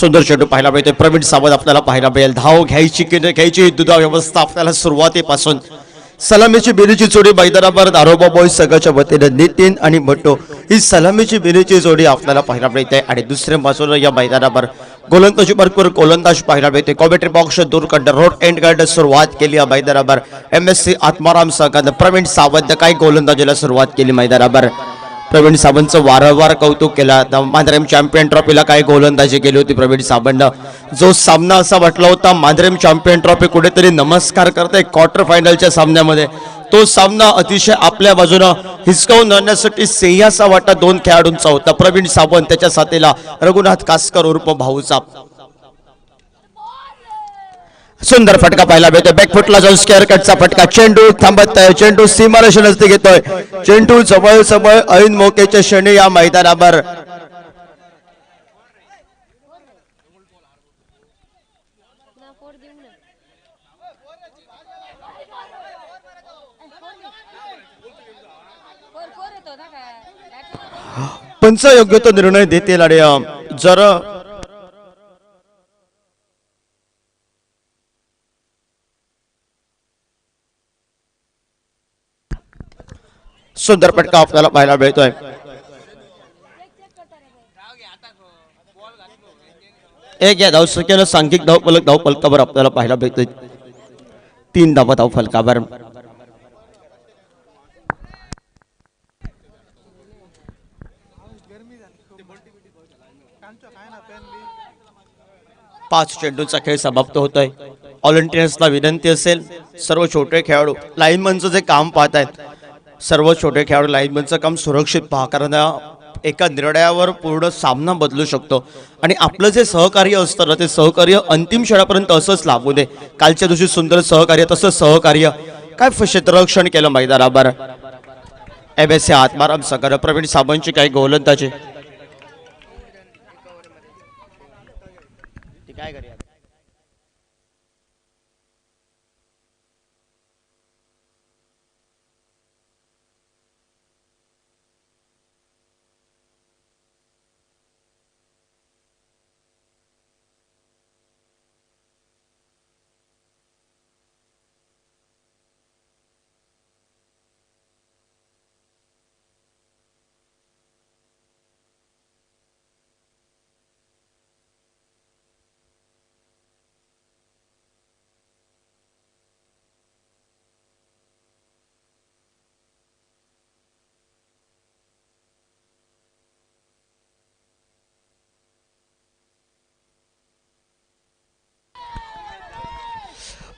सुंदर चेंडू पाहायला मिळतोय. प्रवीण सावंत आपल्याला पाहायला मिळेल. धाव घ्यायची की नाही घ्यायची दुधा व्यवस्था आपल्याला सुरुवातीपासून. सलामीची बिनीची जोडी मैदानावर दारोबा बॉईज संघाच्या वतीने नितीन आणि भट्टो ही सलामीची बिनीची जोडी आपल्याला पाहायला मिळते. आणि दुसऱ्या बाजूला या मैदानावर गोलंदाजी मार्कवर गोलंदाज पाहायला मिळते. कॉमेंट्री बॉक्स दूर कडे रोड एंड कडे सुरुवात केली या मैदानावर MSC आत्माराम संघानं प्रवीण सावंत काही गोलंदाजीला सुरुवात केली. मैदानावर प्रवीण सावंतचं वारंवार कौतुक केलं. मांजरेम चॅम्पियन ट्रॉफीला काही गोलंदाजी केली होती प्रवीण सावंतनं. जो सामना असा वाटला होता मांजरेम चॅम्पियन ट्रॉफी कुठेतरी नमस्कार करते क्वार्टर फायनलच्या सामन्यामध्ये, तो सामना अतिशय आपल्या बाजूनं हिसकावून आणण्यासाठी सेह्याचा वाटा दोन खेळाडूंचा होता. प्रवीण सावंत त्याच्या साथीला रघुनाथ कासकर उर्फ भाऊचा. सुंदर फटका पाहायला मिळतोय. बॅकफुटला जाऊन स्क्वेअर कटचा फटका. चेंडू थांबत आहे. चेंडू सीमारेषा नसते घेतोय. चेंडू जवळ जवळ ऐन मोकेच्या क्षणी या मैदानावर पंच योग्य तो निर्णय देतील. आणि जर सुंदर फटका आपल्याला पाहायला मिळतोय. एक या धावसंख्येनं सांघिक धाव फलकावर आपल्याला पाहायला मिळतोय. 3 धावा धाव फलकावर. पाच चेंडूचा खेळ समाप्त होतोय. व्हॉलंटियर्सला विनंती असेल सर्व छोटे खेळाडू लाईनमनचं जे काम पाहत आहेत, सर्व छोटे खेळाडू लाईनमनचं काम सुरक्षित पहा, कारण एका निर्णयावर पूर्ण सामना बदलू शकतो. आणि आपलं जे सहकार्य असतं ना ते सहकार्य अंतिम क्षणापर्यंत असंच लाभू दे. कालच्या दिवशी सुंदर सहकार्य तसंच सहकार्य काय क्षेत्ररक्षण केलं मैदानावर. MSC आत्माराम संघानं प्रवीण सावंतची काही गोलंदाजी काय करूया.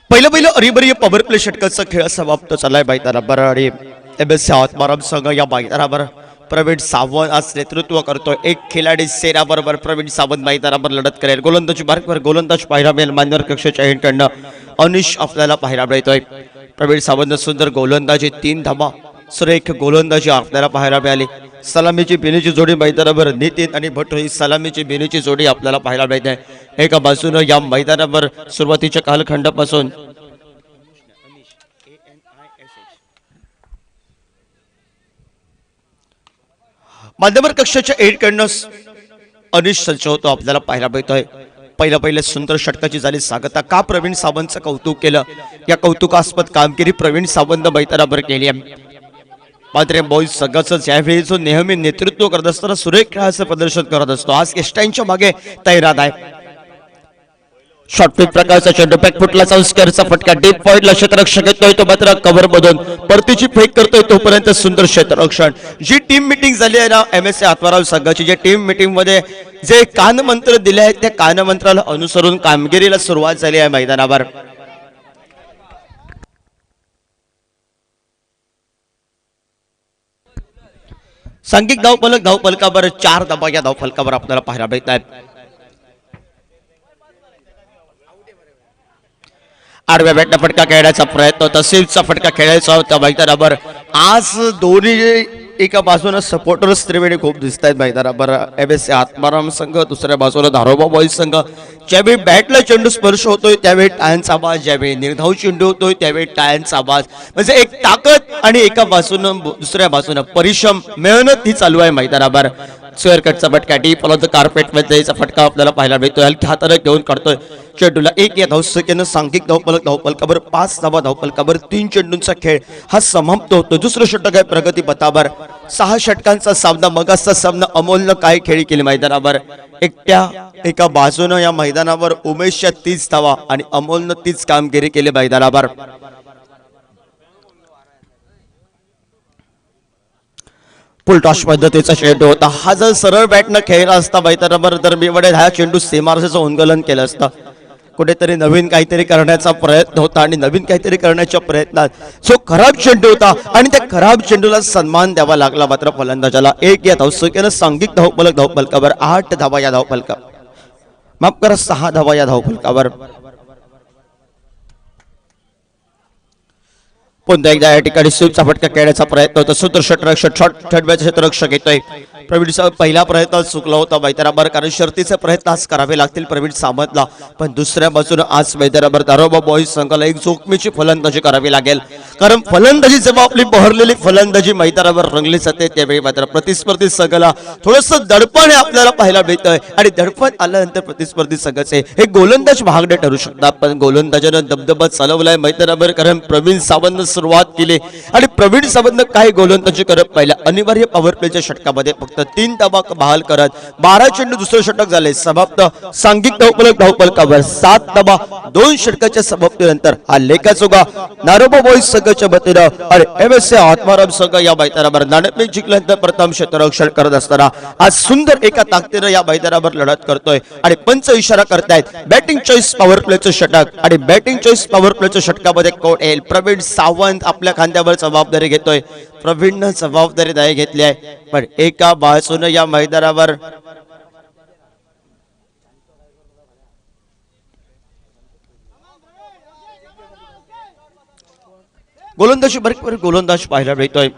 पहिलं अरिबरी पॉवर प्ले षटकाचा खेळ समाप्त झालाय मैदानावर. आणि MSC आत्माराम संघ या मैदानावर प्रवीण सावंत आज नेतृत्व करतोय. एक खिलाडी सेनाबरोबर प्रवीण सावंत मैदानावर लढत करेल. गोलंदाजी मार्कवर गोलंदाज पाहायला मिळेल मान्यवर कक्षाच्या एंडकडनं अनिश आपल्याला पाहायला मिळतोय. प्रवीण सावंत सुंदर गोलंदाजी 3 धावा सुरेख गोलंदाजी आपल्याला पाहायला मिळाली. सलामीची बिनीची जोडी मैदानावर नितीन आणि भट्ट ही सलामीची बिनीची जोडी आपल्याला पाहायला मिळते. एका बाजूनं या मैदानावर सुरुवातीच्या कालखंडापासून माध्यमर कक्षाच्या एडकडनं अनिश संच होतो आपल्याला पाहायला मिळतोय. पहिलं सुंदर षटकाची झाली सांगता. का प्रवीण सावंतचं कौतुक केलं, या कौतुकास्पद कामगिरी प्रवीण सावंत मैदानावर केली आहे. मात्र बॉईज संघाचं ज्यावेळी जो नेहमी नेतृत्व करत असताना सुरेख खेळाचं प्रदर्शन करत असतो, आज एस्टाईनच्या मागे तैनात आहे. शॉर्टपिच प्रकारचा चेंडू बॅकफुटला संस्कारचा फटका डीप पॉइंटला क्षेत्ररक्षक येतोय तो मात्र कव्हर मधून परतीची फेक करतोय. तोपर्यंत सुंदर क्षेत्ररक्षण. जी टीम मिटिंग झाली आहे ना MSC आत्माराम संघाची, जे टीम मिटिंग मध्ये जे कानमंत्र दिले आहेत त्या कानमंत्राला अनुसरून कामगिरीला सुरुवात झाली आहे मैदानावर. सांघिक धाव फलकावर 4 धावा या धाव फलकावर आपल्याला पाहायला मिळत आहेत. आडव्या बॅटला फटका खेळण्याचा प्रयत्न होता. सेफचा फटका खेळायचा होता मैदानावर. आज दोन्ही एका बाजूने सपोर्टर्स त्रिवेणी खूप दिसत आहेत मैदानावर. MSC आत्माराम संघ, दुसऱ्या बाजूला धारोबा बॉईज संघ. ज्यावेळी बॅटला चेंडू स्पर्श होतोय त्यावेळी टाळ्यांचा आवाज, ज्यावेळी निर्धाव चेंडू होतोय त्यावेळी टाळ्यांचा आवाज. म्हणजे एक ताकद आणि एका बाजूनं दुसऱ्या बाजूनं परिश्रम मेहनत ही चालू आहे मैदानावर. स्क्वेअर कटचा फटका डीप ऑन द कार्पेट मध्येचा फटका आपल्याला पाहायला मिळतोय. हलक्या हाताने घेऊन काढतोय चेंडूला. एक या धावसंख्येनं सांघिक धावफलकावर 5 धावा धावफलकावर 3 चेंडूंचा खेळ हा समाप्त होतो. दुसरं षटक आहे प्रगती पथावर. 6 षटकांचा सामना. मगाचा सामना अमोलनं काय खेळी केली मैदानावर. एकट्या एका बाजूनं या मैदानावर उमेशच्या 30 धावा आणि अमोलनं 30 कामगिरी केली मैदानावर. फुलटॉस पद्धतीचा चेंडू होता. हा जर सरळ बॅटनं खेळला असता मैदानावर तर मी वडे हा चेंडू सीमारेषेचं उल्लंघन केलं असतं. कुठेतरी नवीन काहीतरी करण्याचा प्रयत्न होता आणि नवीन काहीतरी करण्याच्या प्रयत्नात जो खराब चेंडू होता आणि त्या खराब चेंडूला सन्मान द्यावा लागला मात्र फलंदाजाला. एक या धावसंख्येनं सांघिक धावफलकावर 8 धावा या धावफलका माफ करा 6 धावा या धावफलकावर. पुन्हा एकदा या ठिकाणी स्वीपचा फटका खेळण्याचा प्रयत्न होता. सुंदर षटरक्षक येतोय. प्रवीण पहिला प्रयत्न चुकला होता मैदानावर कारण शर्तीचे प्रयत्न आज करावे लागतील प्रवीण सावंतला. पण दुसऱ्या बाजूने आज मैदानावर दारोबा बॉईज संघाला एक जोखमीची फलंदाजी करावी लागेल. कारण फलंदाजी जेव्हा आपली बहरलेली फलंदाजी मैदानावर रंगली जाते त्यावेळी मात्र प्रतिस्पर्धी संघाला थोडंसं दडपण आपल्याला पाहायला मिळतंय आणि दडपण आल्यानंतर प्रतिस्पर्धी संघाचे हे गोलंदाज महागडे ठरू शकतात. पण गोलंदाजानं दबदबा चालवलाय मैदानावर कारण प्रवीण सावंत सुरुवात केली आणि प्रवीण सावंत काही गोलंदाजी करत पाहिल्या. अनिवार्य पॉवर प्लेच्या षटकामध्ये फक्त 3 धावा बहाल करत 12 चेंडू दुसरं षटक झाले समाप्त. सांघिक धावफलकावर 7 धावा 2 षटकाच्या समाप्तीनंतर हा लेखाचोगा नारोबा बॉईज संघाच्या वतीनं आणि एमएसए आत्माराम संघ या मैदानावर नाणेफेक जिंकल्यानंतर प्रथम क्षेत्ररक्षण करत असताना आज सुंदर एका ताकदीनं या मैदानावर लढत करतोय आणि पंच इशारा करतायत बॅटिंग चॉईस पॉवर प्लेचं षटक. आणि बॅटिंग चॉईस पॉवर प्लेच्या षटकामध्ये कोण येईल. प्रवीण सावंत आपल्या खांद्यावर जबाबदारी घेतोय. प्रवीणनं जबाबदारी नाही घेतली आहे पण एका बाजूने या मैदानावर गोलंदाज पाहायला मिळतोय.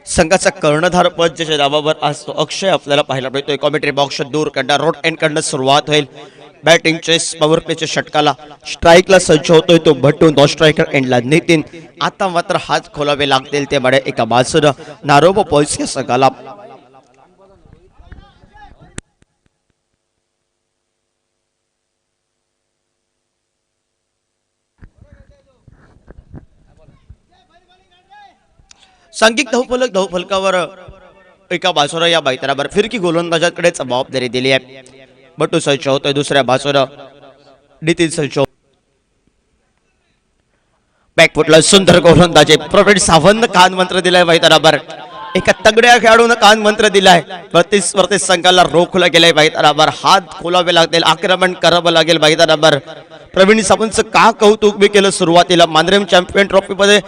संघाचा कर्णधार पद ज्याच्या नावावर आज तो अक्षय आपल्याला पाहायला मिळतोय. कॉमेंट्री बॉक्स दूर कडा रोड एंड कडनं सुरुवात होईल. बॅटिंग चेस पॉवर प्लेच्या षटकाला स्ट्राईकला सज्ज होतोय तो भट्टू. नो स्ट्रायकर एंडला नितीन. आता मात्र हात खोलावे लागतील ते बडे एका बाजूनं नारोबा बॉईज या संघाला. सांघिक धावफलकावर एका बाजूला या मैदानावर फिरकी गोलंदाजाकडे जबाबदारी दिली आहे. बटू सज्ज होतोय. दुसऱ्या बाजूला नितीन सज्ज. बॅकफुटला सुंदर गोलंदाजी प्रवीण सावंत कान मंत्र दिलाय मैदानावर. एका तगड्या खेळाडून कान मंत्र दिलाय. प्रतिस्पर्धी संघाला रोखलं गेलंय मैदानावर. हात खोलावे लागतील. आक्रमण करावं लागेल मैदानावर. प्रवीण सावंतचं का कौतुक मी केलं सुरुवातीला. मांजरेम चॅम्पियन ट्रॉफी मध्ये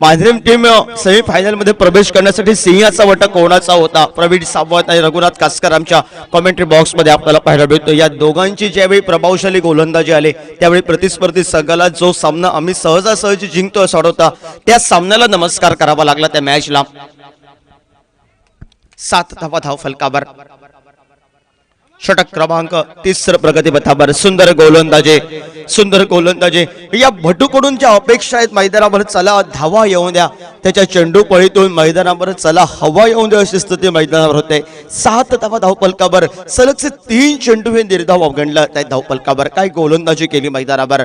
मांजरेम टीम सेमीफायनल मध्ये प्रवेश करण्यासाठी सिंहाचा वटा कोणाचा होता. प्रवीण सावंत आणि रघुनाथ कासकर आमच्या कॉमेंट्री बॉक्स मध्ये आपल्याला पाहायला मिळतो. या दोघांची ज्यावेळी प्रभावशाली गोलंदाजी आले त्यावेळी प्रतिस्पर्धी संघाला जो सामना आम्ही सहजासहजी जिंकतो असा होता त्या सामन्याला नमस्कार करावा लागला. त्या मॅचला 7 धावा धावफलकावर. षटक क्रमांक 30 प्रगती पथावर. सुंदर गोलंदाजी या भटूकडून ज्या अपेक्षा आहेत मैदानावर चला धावा येऊन द्या. त्याच्या चेंडू पळीतून मैदानावर चला हवा येऊन द्या अशी स्थिती मैदानावर होते. 7 धावा धावफलकावर. सलगचे 3 चेंडू हे निर्धाव अवगणला त्या धावफलकावर. काय गोलंदाजी केली मैदानावर.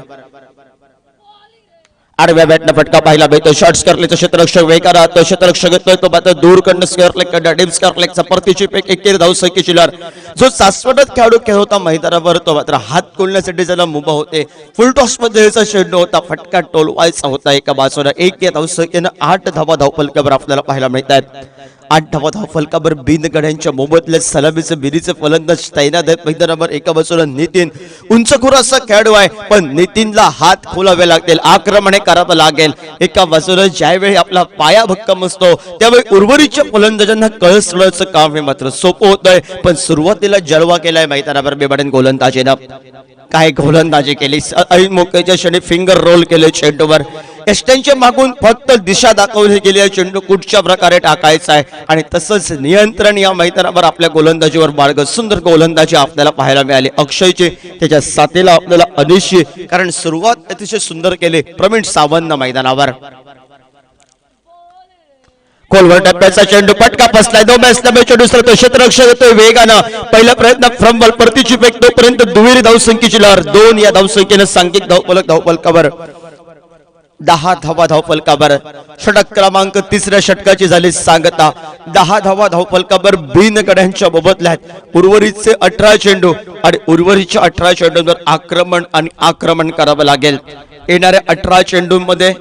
आडव्या बॅटनं फटका पाहायला मिळतो. शॉर्ट्स करलेचं क्षेत्ररक्षक वेगारा तो क्षेत्ररक्षक येतोय तो मात्र दूर कडनं स्क्वेअर लेग कडनं डीप स्क्वेअर लेगचा परतीची पेक 1 धावसंख्येची लहर. जो सासवडत खेळाडू खेळ होता मैदानावर तो मात्र हात खोलण्यासाठी ज्याला मुभा होते. फुल टॉस पद्धतीचा चेंडू होता. फटका टोलवायचा होता. एका बाजूला 1 धावसंख्येनं 8 धावा धावफलकावर आपल्याला पाहायला मिळतात. 8 धावा धावफलकावर बिनगड्यांच्या मोबदल्यात सलामीचे बिरीचे फलंदाज तैनात आहेत मैदानावर. एका बाजूला नितीन उंचखुर असा खेळाडू आहे पण नितीनला हात खोलावे लागतील. आक्रमण करावं लागेल. एका बाजूला ज्यावेळी आपला पाया भक्कम असतो त्यावेळी उर्वरितच्या फलंदाजांना कळसळायचं काम हे मात्र सोपं होतंय. पण सुरुवातीला जलवा केलाय मैदानावर बेबाडन गोलंदाजीनं. काय गोलंदाजी केली. ऐन मोक्याच्या क्षणी फिंगर रोल केले चेंडूवर. यष्ट्यांच्या मागून फक्त दिशा दाखवली गेली आहे. चेंडू कुठच्या प्रकारे टाकायचा आहे आणि तसंच नियंत्रण या मैदानावर आपल्या गोलंदाजीवर बाळगत सुंदर गोलंदाजी आपल्याला पाहायला मिळाली अक्षयची. त्याच्या साथीला आपल्याला अनिशी कारण सुरुवात अतिशय सुंदर केली प्रवीण सावंत मैदानावर. खोलवर टप्प्याचा चेंडू पटका फसलाय. दो मॅच नंबर चेंडू सरतो क्षेत्ररक्षक येतोय वेगानं. पहिला प्रयत्न फ्रॉम बॉल परतीची फेक तोपर्यंत दुहेरी धावसंख्येची लहर 2 या धावसंख्येने सांघिक धावफलकावर 10 धावा धावफलकावर. षटक क्रमांक तिसऱ्या षटकाची झाली सांगता. 10 धावा धावफलकावर बिन गड्यांच्या मोबदल्यात उर्वरितचे 18 चेंडू आणि उर्वरितच्या 18 चेंडूंवर आक्रमण करावं लागेल. येणाऱ्या 18 चेंडूंमध्ये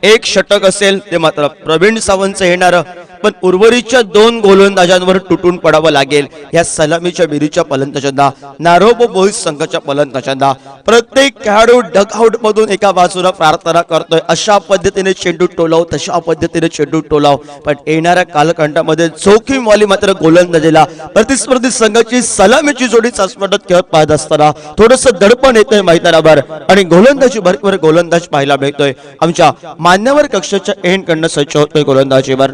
एक षटक असेल ते मात्र प्रवीण सावंतचं येणार, पण उर्वरितच्या 2 गोलंदाजांवर तुटून पडावं लागेल. या सलामीच्या विरीच्या फलंदाजांना नारोबो बॉईज संघाच्या फलंदाजांना प्रत्येक खेळाडू डगआउट मधून एका बाजूला प्रार्थना करतोय अशा पद्धतीने चेंडू टोलाव, तशा पद्धतीने चेंडू टोलाव. पण येणाऱ्या कालखंडामध्ये जोखीमवाली मात्र गोलंदाजीला प्रतिस्पर्धी संघाची सलामीची जोडी चाचपटत खेळत पाहत असताना थोडस दडपण येतंय मैदानावर आणि गोलंदाजी भरपूर गोलंदाज पाहायला मिळतोय. आमच्या मान्यवर कक्षाच्या एंड कडनं सज्ज होतोय गोलंदाजीवर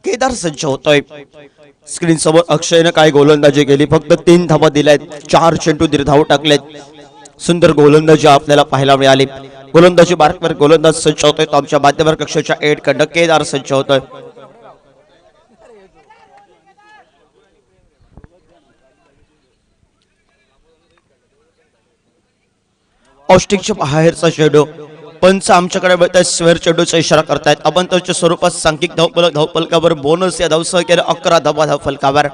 केदार सज्ज होतोय. स्क्रीन समोर अक्षयने काय गोलंदाजी केली, फक्त 3 धावा दिल्यात, 4 चेंडू धाव टाकलेत. सुंदर गोलंदाजी आपल्याला पाहायला मिळाली. गोलंदाजी बारकवर गोलंदाज सज्ज होतोय. तो आमच्या माध्यवर कक्षाच्या एंड कडनं केदार सज्ज होतोय. ऑस्टिकच्या बाहेरचा चेंडू पंच आमच्याकडे बघतायत, स्वेअर चेंडूचा इशारा करतायत. अबंतरच्या स्वरूपात सांघिक धावफलकावर बोनस या धावसंख्येने 11 धावा धावफलकावर.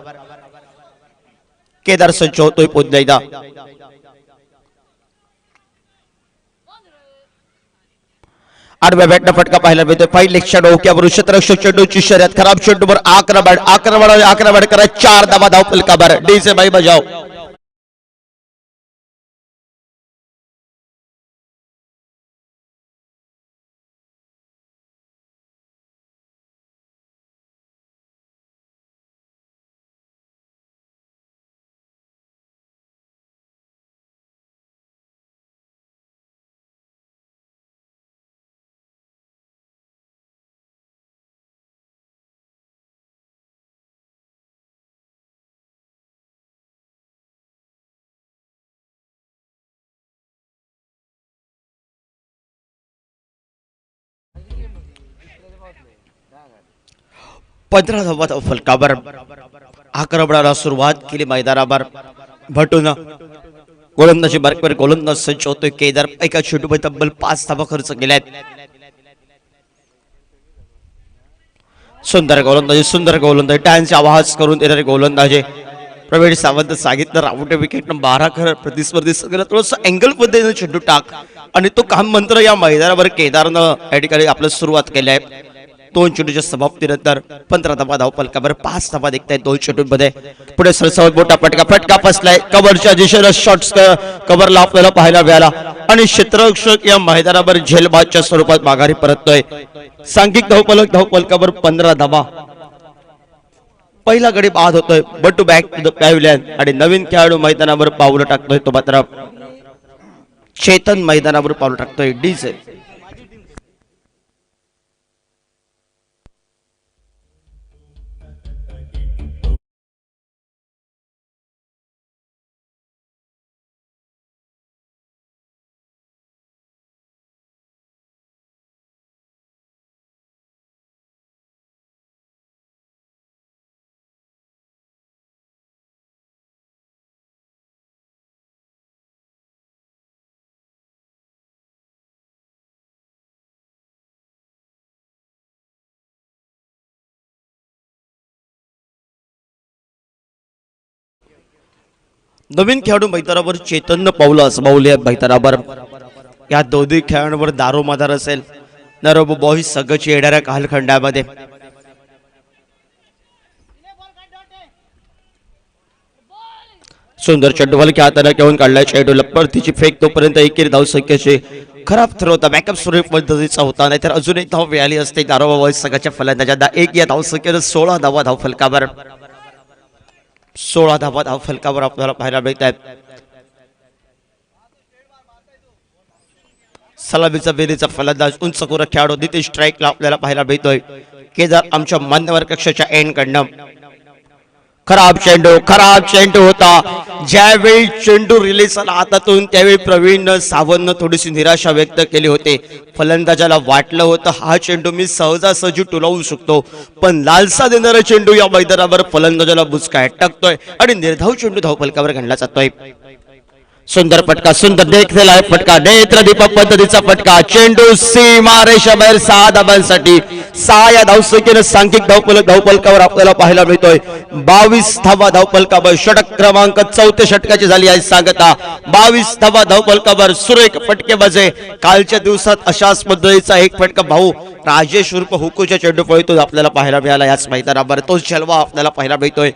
केदार सज्ज होतोय पुन्हा एकदा. आडव्या बॅटनं फटका पाहायला मिळतोय. फाईट लेगच्या डोक्यावर क्षेत्ररक्षक चेंडूची शर्यत, खराब चेंडूवर 11 बॅट करा 4 धावा धावफलकावर. डीजे बाई बजाव. पंधरा धावा धावफलकावर आक्रमणाला सुरुवात केली मैदानावर. भटून गोलंदाजी बारकवर गोलंदाज सज्ज होतोय. केदार एका चेंडूवर तब्बल 5 धावा खर्च केल्यात. सुंदर गोलंदाजी टाळ्यांचा आवाज करून देणारे गोलंदाजी प्रवीण सावंत सांगितलं राऊंड विकेट 12 खरं प्रतिस्पर्धी सगळं थोडस अँगल पद्धतीने चेंडू टाक आणि तो काम मंत्र या मैदानावर केदारनं या ठिकाणी आपलं सुरुवात केली आहे. 2 चेंडूच्या समाप्तीनंतर 15 धावा धावफलकावर 5 धावा दिसतायत 2 चेंडूंमध्ये. पुढे सरसवत मोठा फटका फसलाय. कव्हरच्या दिशेने शॉट्स कव्हरला आपल्याला पाहायला मिळाला आणि क्षेत्ररक्षक या मैदानावर झेलबादच्या स्वरूपात माघारी परततोय. सांघिक धावफलकावर 15 धावा. पहिला गडी बाद होतोय. But to back to the pavilion आणि नवीन खेळाडू मैदानावर पाऊल टाकतोय. तो मात्र चेतन मैदानावर पाऊल टाकतोय. डीजे नवीन खेळाडू मैदानावर चेतन पावलं आजमावले मैदानावर. या दोन्ही खेळाडूंवर दारोमदार असेल नारोबो बॉईज संघाची येणाऱ्या कालखंडामध्ये. सुंदर चेंडू हलक्या हाताने घेऊन काढलाय. चेंडूला परतीची फेक तोपर्यंत एकेरी धावसंख्येची खराब ठरवता बॅकअप स्वरूप पद्धतीचा होता, नाहीतर अजून एक धाव मिळाली असते नारोबो बॉईज संघाच्या फलंदाजांना. 1 या धावसंख्येनं 16 धावा धावफलकावर. 16 धावा धावफलकावर आपल्याला पाहायला मिळत आहेत. सलामीचा बेरीचा फलंदाज उंच कोरा खेळाडू नितेश स्ट्राईकला आपल्याला पाहायला मिळतोय. केदार आमच्या मान्यवर कक्षाच्या एंड कडनं खराब चेंडू होता. ज्यावेळी चेंडू रिलीज झाला हातातून त्यावेळी प्रवीण सावंतनं थोडीशी निराशा व्यक्त केली होती. फलंदाजाला वाटलं होतं हा चेंडू मी सहजासहजी टोलावू शकतो, पण लालसा देणारा चेंडू या मैदानावर फलंदाजाला बुचका टाकतोय आणि निर्धाव चेंडू धावफलकावर गणला जातोय. सुंदर फटका, सुंदर देखलेला आहे फटका, नेत्रदीपक पद्धतीचा फटका. चेंडू सीमा रेषेबाहेर 6 धावांसाठी. 6 या धावसंख्येनं सांघिक धावफलकावर आपल्याला पाहायला मिळतोय. 22 धावा धावफलकावर. षटक क्रमांक 4थ्या षटकाची झाली आहे सांगता. 22 धावा धावफलकावर. सुरेख फटकेबाजी. कालच्या दिवसात अशाच पद्धतीचा एक फटका भाऊ राजेश उर्फ हुकूच्या चेंडू पळतो आपल्याला पाहायला मिळाला याच मैदानावर. तो जलवा आपल्याला पाहायला मिळतोय.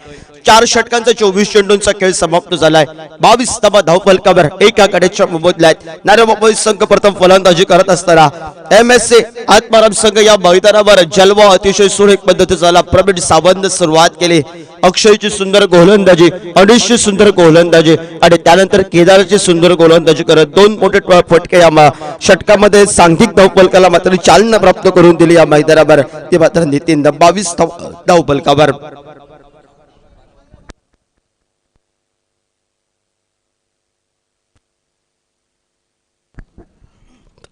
4 षटकांचा 24 चेंडूंचा खेळ समाप्त झालाय. 22 धावा धावफलकावर एका कडेच्या मोबदल्यात नारायण संघ प्रथम फलंदाजी करत असताना MSC आत्माराम संघ या मैदानावर जलवा अतिशय सुरेख पद्धती झाला. प्रवीण सावंत सुरुवात केली. अक्षयची सुंदर गोलंदाजी, अनिशची सुंदर गोलंदाजी आणि त्यानंतर केदारची सुंदर गोलंदाजी करत 2 मोठे फटके या षटकामध्ये सांघिक धावफलकाला मात्र चालना प्राप्त करून दिली या मैदानावर. ते मात्र नितीन 22 धावफलकावर.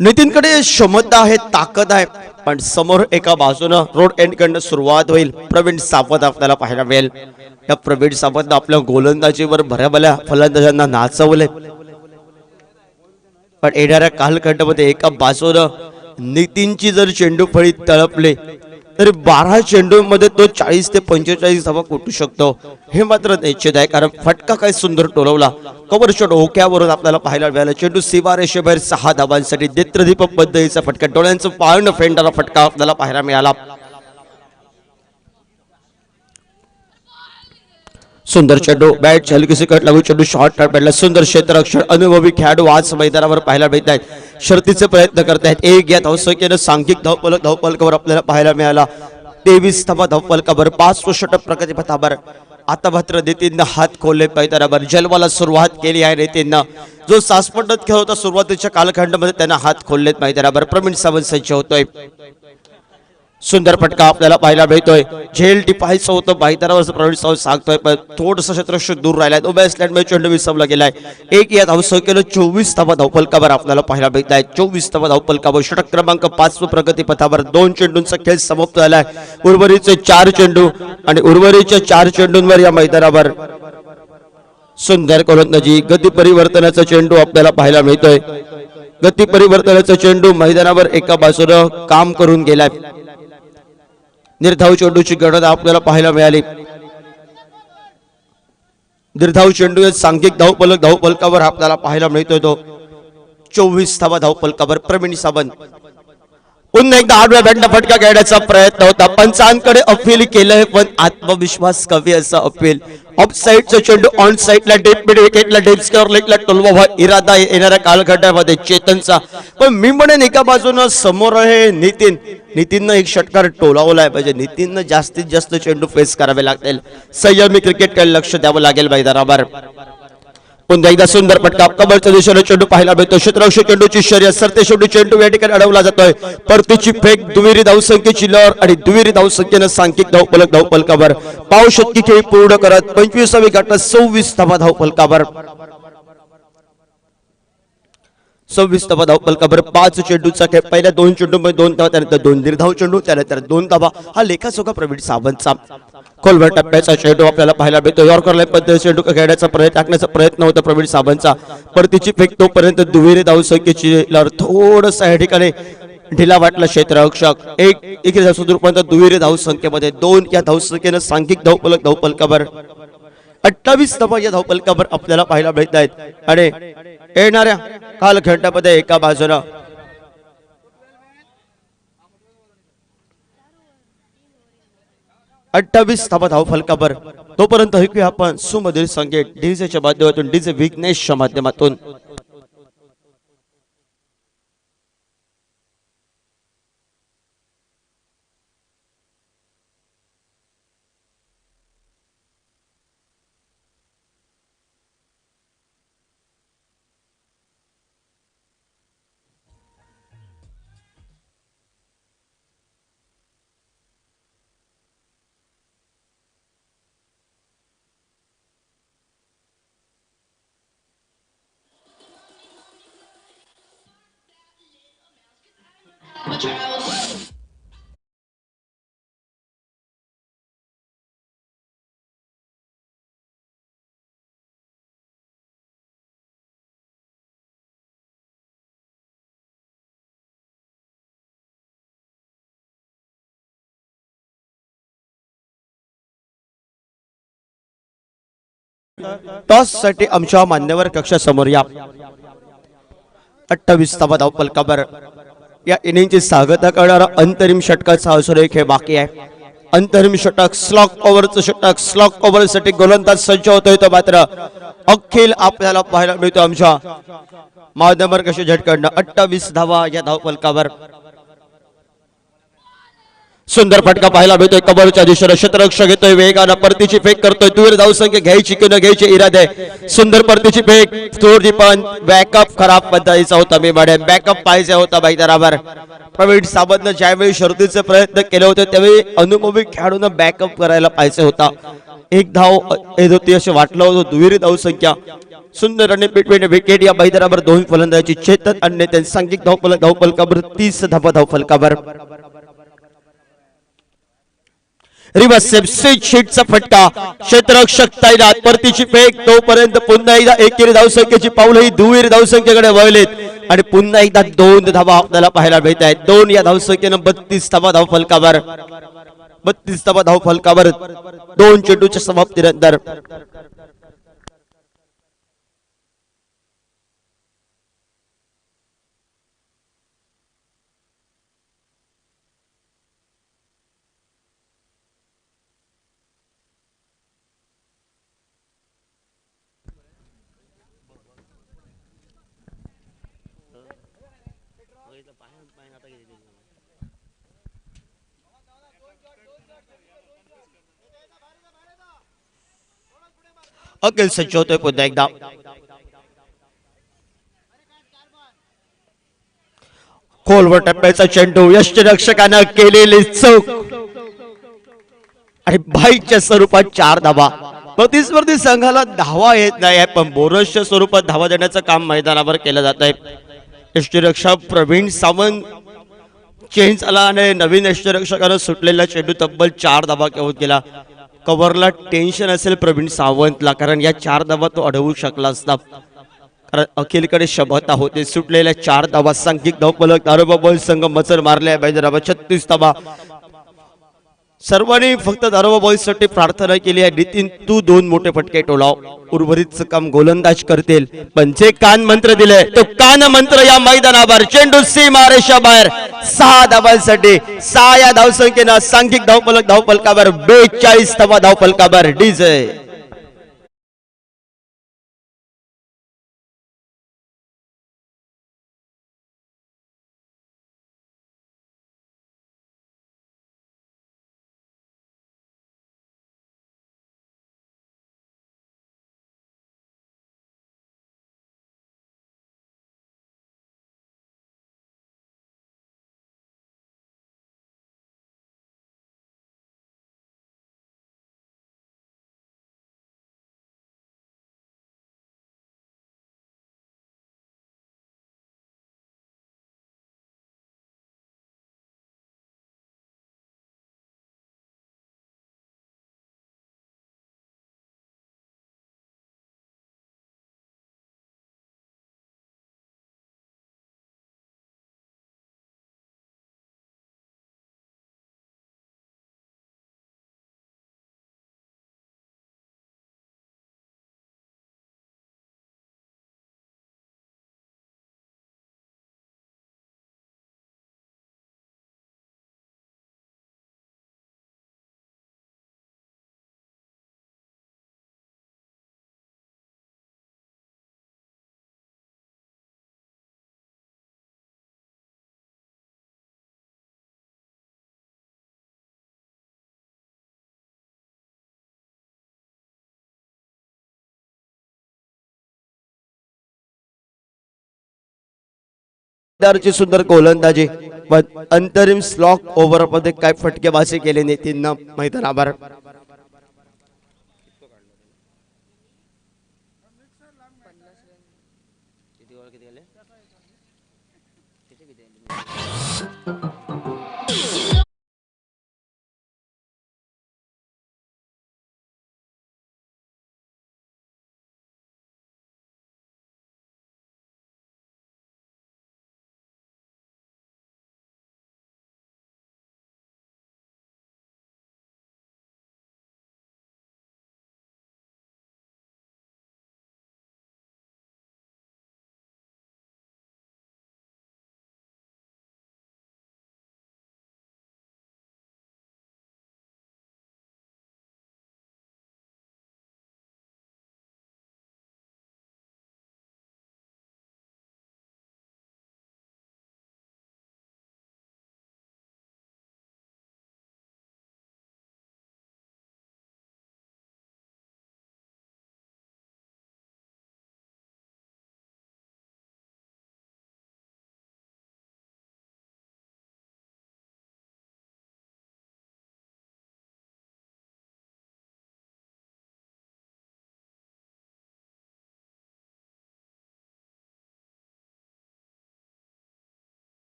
नितीनकडे क्षमता आहे, ताकद आहे, पण समोर एका बाजूनं रोड एंड कडनं सुरुवात होईल. प्रवीण सावंत आपल्याला पाहायला मिळेल. या प्रवीण सावंत आपल्या गोलंदाजीवर भऱ्याभल्या फलंदाजांना नाचवले, पण येणाऱ्या कालखंडामध्ये एका बाजूनं नितीनची जर चेंडू फळी तळपले तर 12 चेंडूमध्ये तो 40 ते 45 धावा कोटू शकतो. हे मात्र निश्चित आहे, कारण फटका काय सुंदर टोलवला. कव्हरच्या डोक्यावरून आपल्याला पाहायला मिळाला. चेंडू सीमा रेषेबाहेर 6 धावांसाठी. नेत्रदीपक पद्धतीचा फटका, डोळ्यांचं पाळणं फेंडणारा फटका आपल्याला पाहायला मिळाला. सुंदर चेंडू, बॅट हलकीशी कट लागू, चेंडू शॉर्ट पडला. सुंदर क्षेत्ररक्षण, अनुभवी खेळाडू आज मैदानावर पाहायला मिळत आहेत. शर्तीचे प्रयत्न करत आहेत. एक या धावसंख्येनं सांघिक धावफलकावर आपल्याला पाहायला मिळाला. 23 धावा धावफलकावर. 5 षटक प्रगतीपथावर. आता मात्र नितीननं हात खोलले मैदानावर. जलवाला सुरुवात केली आहे नितीननं. जो सासपडत खेळ होता सुरुवातीच्या कालखंडामध्ये त्यांना हात खोललेत मैदानावर. प्रवीण सावंत सज्ज होतोय. सुंदर फटका आपल्याला पाहायला मिळतोय. झेल टिपायचं होतं मैदानावर प्रवीण सावंत सांगतोय, पण थोडंसं क्षेत्ररक्षक दूर राहिलाय. उभ्या स्लॅटमध्ये चेंडू विसवला गेलाय. एक या धावसंख्येनं 24 धावा धावफलकावर आपल्याला पाहायला मिळत आहे. 24 धावा धावफलकावर. षटक क्रमांक 5 प्रगतीपथावर. 2 चेंडूंचा खेळ समाप्त झालाय. उर्वरितचे 4 चेंडू आणि उर्वरितच्या 4 चेंडूंवर या मैदानावर सुंदर गोलंदाजी. गती परिवर्तनाचा चेंडू आपल्याला पाहायला मिळतोय. गती परिवर्तनाचा चेंडू मैदानावर एका बाजूनं काम करून गेलाय. निर्धाव चेंडूची गणना आपल्याला पाहायला मिळाली. निर्धाव चेंडू सांघिक धावफलकावर आपल्याला पाहायला मिळतोय. तो 24 धावा धावफलकावर. प्रवीण सावंत पुन्हा एकदा आडव्या बॅटला फटका घेण्याचा प्रयत्न होता. पंचांकडे अपील केलंय, पण आत्मविश्वास कमी असा अपील. ऑफ साइडचा चेंडू ऑन साइडला डीप मिड विकेटला डीप स्क्वेअर लेगला टोलवा इरादा येणाऱ्या कालखंडामध्ये चेतनचा. पण मी म्हणेन एका बाजूनं समोर आहे नितीननं एक षटकार टोलावलाय पाहिजे. नितीननं जास्तीत जास्त चेंडू फेस करावे लागतील. संयमी क्रिकेटकडे लक्ष द्यावं लागेल मैदानावर. पुन्हा एकदा सुंदर फटका कबरच्या दिशेने चेंडू पाहायला मिळतो. क्षेत्ररक्षक चेंडूची शर्यत. सरते शेवटी चेंडू या ठिकाणी अडवला जातोय. परतीची फेक, दुहेरी धावसंख्येची लहर आणि दुहेरी धावसंख्येनं सांघिक धावफलकावर. पाव शतकी खेळी पूर्ण करत 25वी गाठा 26 धावा धावफलकावर. 26 धावा धावफलकावर. 5 चेंडूचा खेळ. पहिल्या 2 चेंडूमध्ये 2 धावा, त्यानंतर 2 निर्धाव चेंडू, त्यानंतर 2 धावा. हा लेखाजोखा प्रवीण सावंतचा. खोलवर टप्प्याचा चेंडू आपल्याला पाहायला मिळतो. यॉर्कर लाईन पद्धतीने चेंडू खेळण्याचा टाकण्याचा प्रयत्न होता प्रवीण सावंतचा. परतीची फेक तोपर्यंत दुहेरी धावसंख्येची लहर. थोडंसं या ठिकाणी ढिला वाटला क्षेत्ररक्षक. एक रूपांतर दुहेरी धावसंख्येमध्ये. 2 या धावसंख्येनं सांघिक धावफलकावर 28 धावा या धावफलकावर आपल्याला पाहायला मिळत आहेत. आणि येणाऱ्या कालखंडामध्ये एका बाजूला 28 धावा धावफलकावर. तोपर्यंत ऐकूया आपण सुमधुर संगीत डीजेच्या माध्यमातून, डीजे विघ्नेशच्या माध्यमातून. टॉस साठी आमच्या मान्यवर कक्षासमोर या 28 धावा धावफलकावर या इनिंगची स्वागत करणारा अंतरिम षटकाचा हा सुरेख हे बाकी आहे. अंतरिम षटक स्लॉक ओव्हरचं षटक स्लॉक ओव्हर साठी गोलंदाज सज्ज होतोय तो मात्र अखिल आपल्याला पाहायला मिळतो आमच्या माध्यमर कशा झटकडनं 28 धावा या धावफलकावर. सुंदर फटका पाहायला मिळतोय कबरच्या दिशेने क्षेत्ररक्षक घेतोय वेगानं परतीची फेक करतोय दूर धावसंख्या घ्यायची की न घ्यायची इरादे. सुंदर परतीची फेक थोडी पण बॅकअप खराब पद्धतीचा होता. मी म्हणेन बॅकअप पाहिजे होता मैदानावर. प्रवीण सावंतनं ज्यावेळी शर्तीचे प्रयत्न केले होते त्यावेळी अनुभवी खेळाडूंना बॅकअप करायला पाहिजे होता. एक धाव येत होती असे वाटलं होतं. दुहेरी धावसंख्या सुंदर आणि बिटवीन विकेट या मैदानावर दोन फलंदाजी चेतन आणि त्यांनी सांघिक धावफलकावर 30 धावा धावफलकावर. रिवर्स शीटचा फटका क्षेत्ररक्षक तैनात परतीची फेक तोपर्यंत पुन्हा एकदा एकेरी धावसंख्येची पावलं ही दुहेरी धावसंख्येकडे वळलेत आणि पुन्हा एकदा 2 धावा आपल्याला पाहायला मिळत आहेत. 2 या धावसंख्येनं 32 धावा धावफलकावर. 32 धावा धावफलकावर 2 चेंडूच्या समाप्तीनंतर अखिल सज्ज होतोय पुन्हा एकदा. खोलवर टप्प्याचा चेंडू यष्टिरक्षकानं केलेली चूक आणि बाईकच्या स्वरूपात 4 धावा. प्रतिस्पर्धी संघाला धावा येत नाही पण बोनसच्या स्वरूपात धावा देण्याचं काम मैदानावर केलं जात आहे. यष्टिरक्षक प्रवीण सावंत चेंज आला आणि नवीन यष्टिरक्षकानं सुटलेला चेंडू तब्बल 4 धावा घेऊन गेला. कव्हरला टेन्शन असेल प्रवीण सावंतला कारण या 4 धावा तो अडवू शकला असता. कारण अखिलकडे क्षमता होते. सुटलेल्या 4 धावा सांघिक धावफलक दारोबा बॉल संघ मचर मारल्या मैदानावर 36 धावा. सर्वांनी फक्त दारोबा बॉयज साठी प्रार्थना केली आहे. नितीन तू 2 मोठे फटके टोलाव उर्वरितचं काम गोलंदाज करतील पण जे कान मंत्र दिले तो कान मंत्र या मैदानावर. चेंडू सीमारेषा बाहेर 6 धावांसाठी 6 या धावसंख्येनं सांघिक धावफलकावर 42 धावा धावफलकावर डीजे. सुंदर गोलंदाजी पण अंतरिम स्लॉक ओव्हर मध्ये काय फटकेबाजी केले नितीन मैदानावर. किती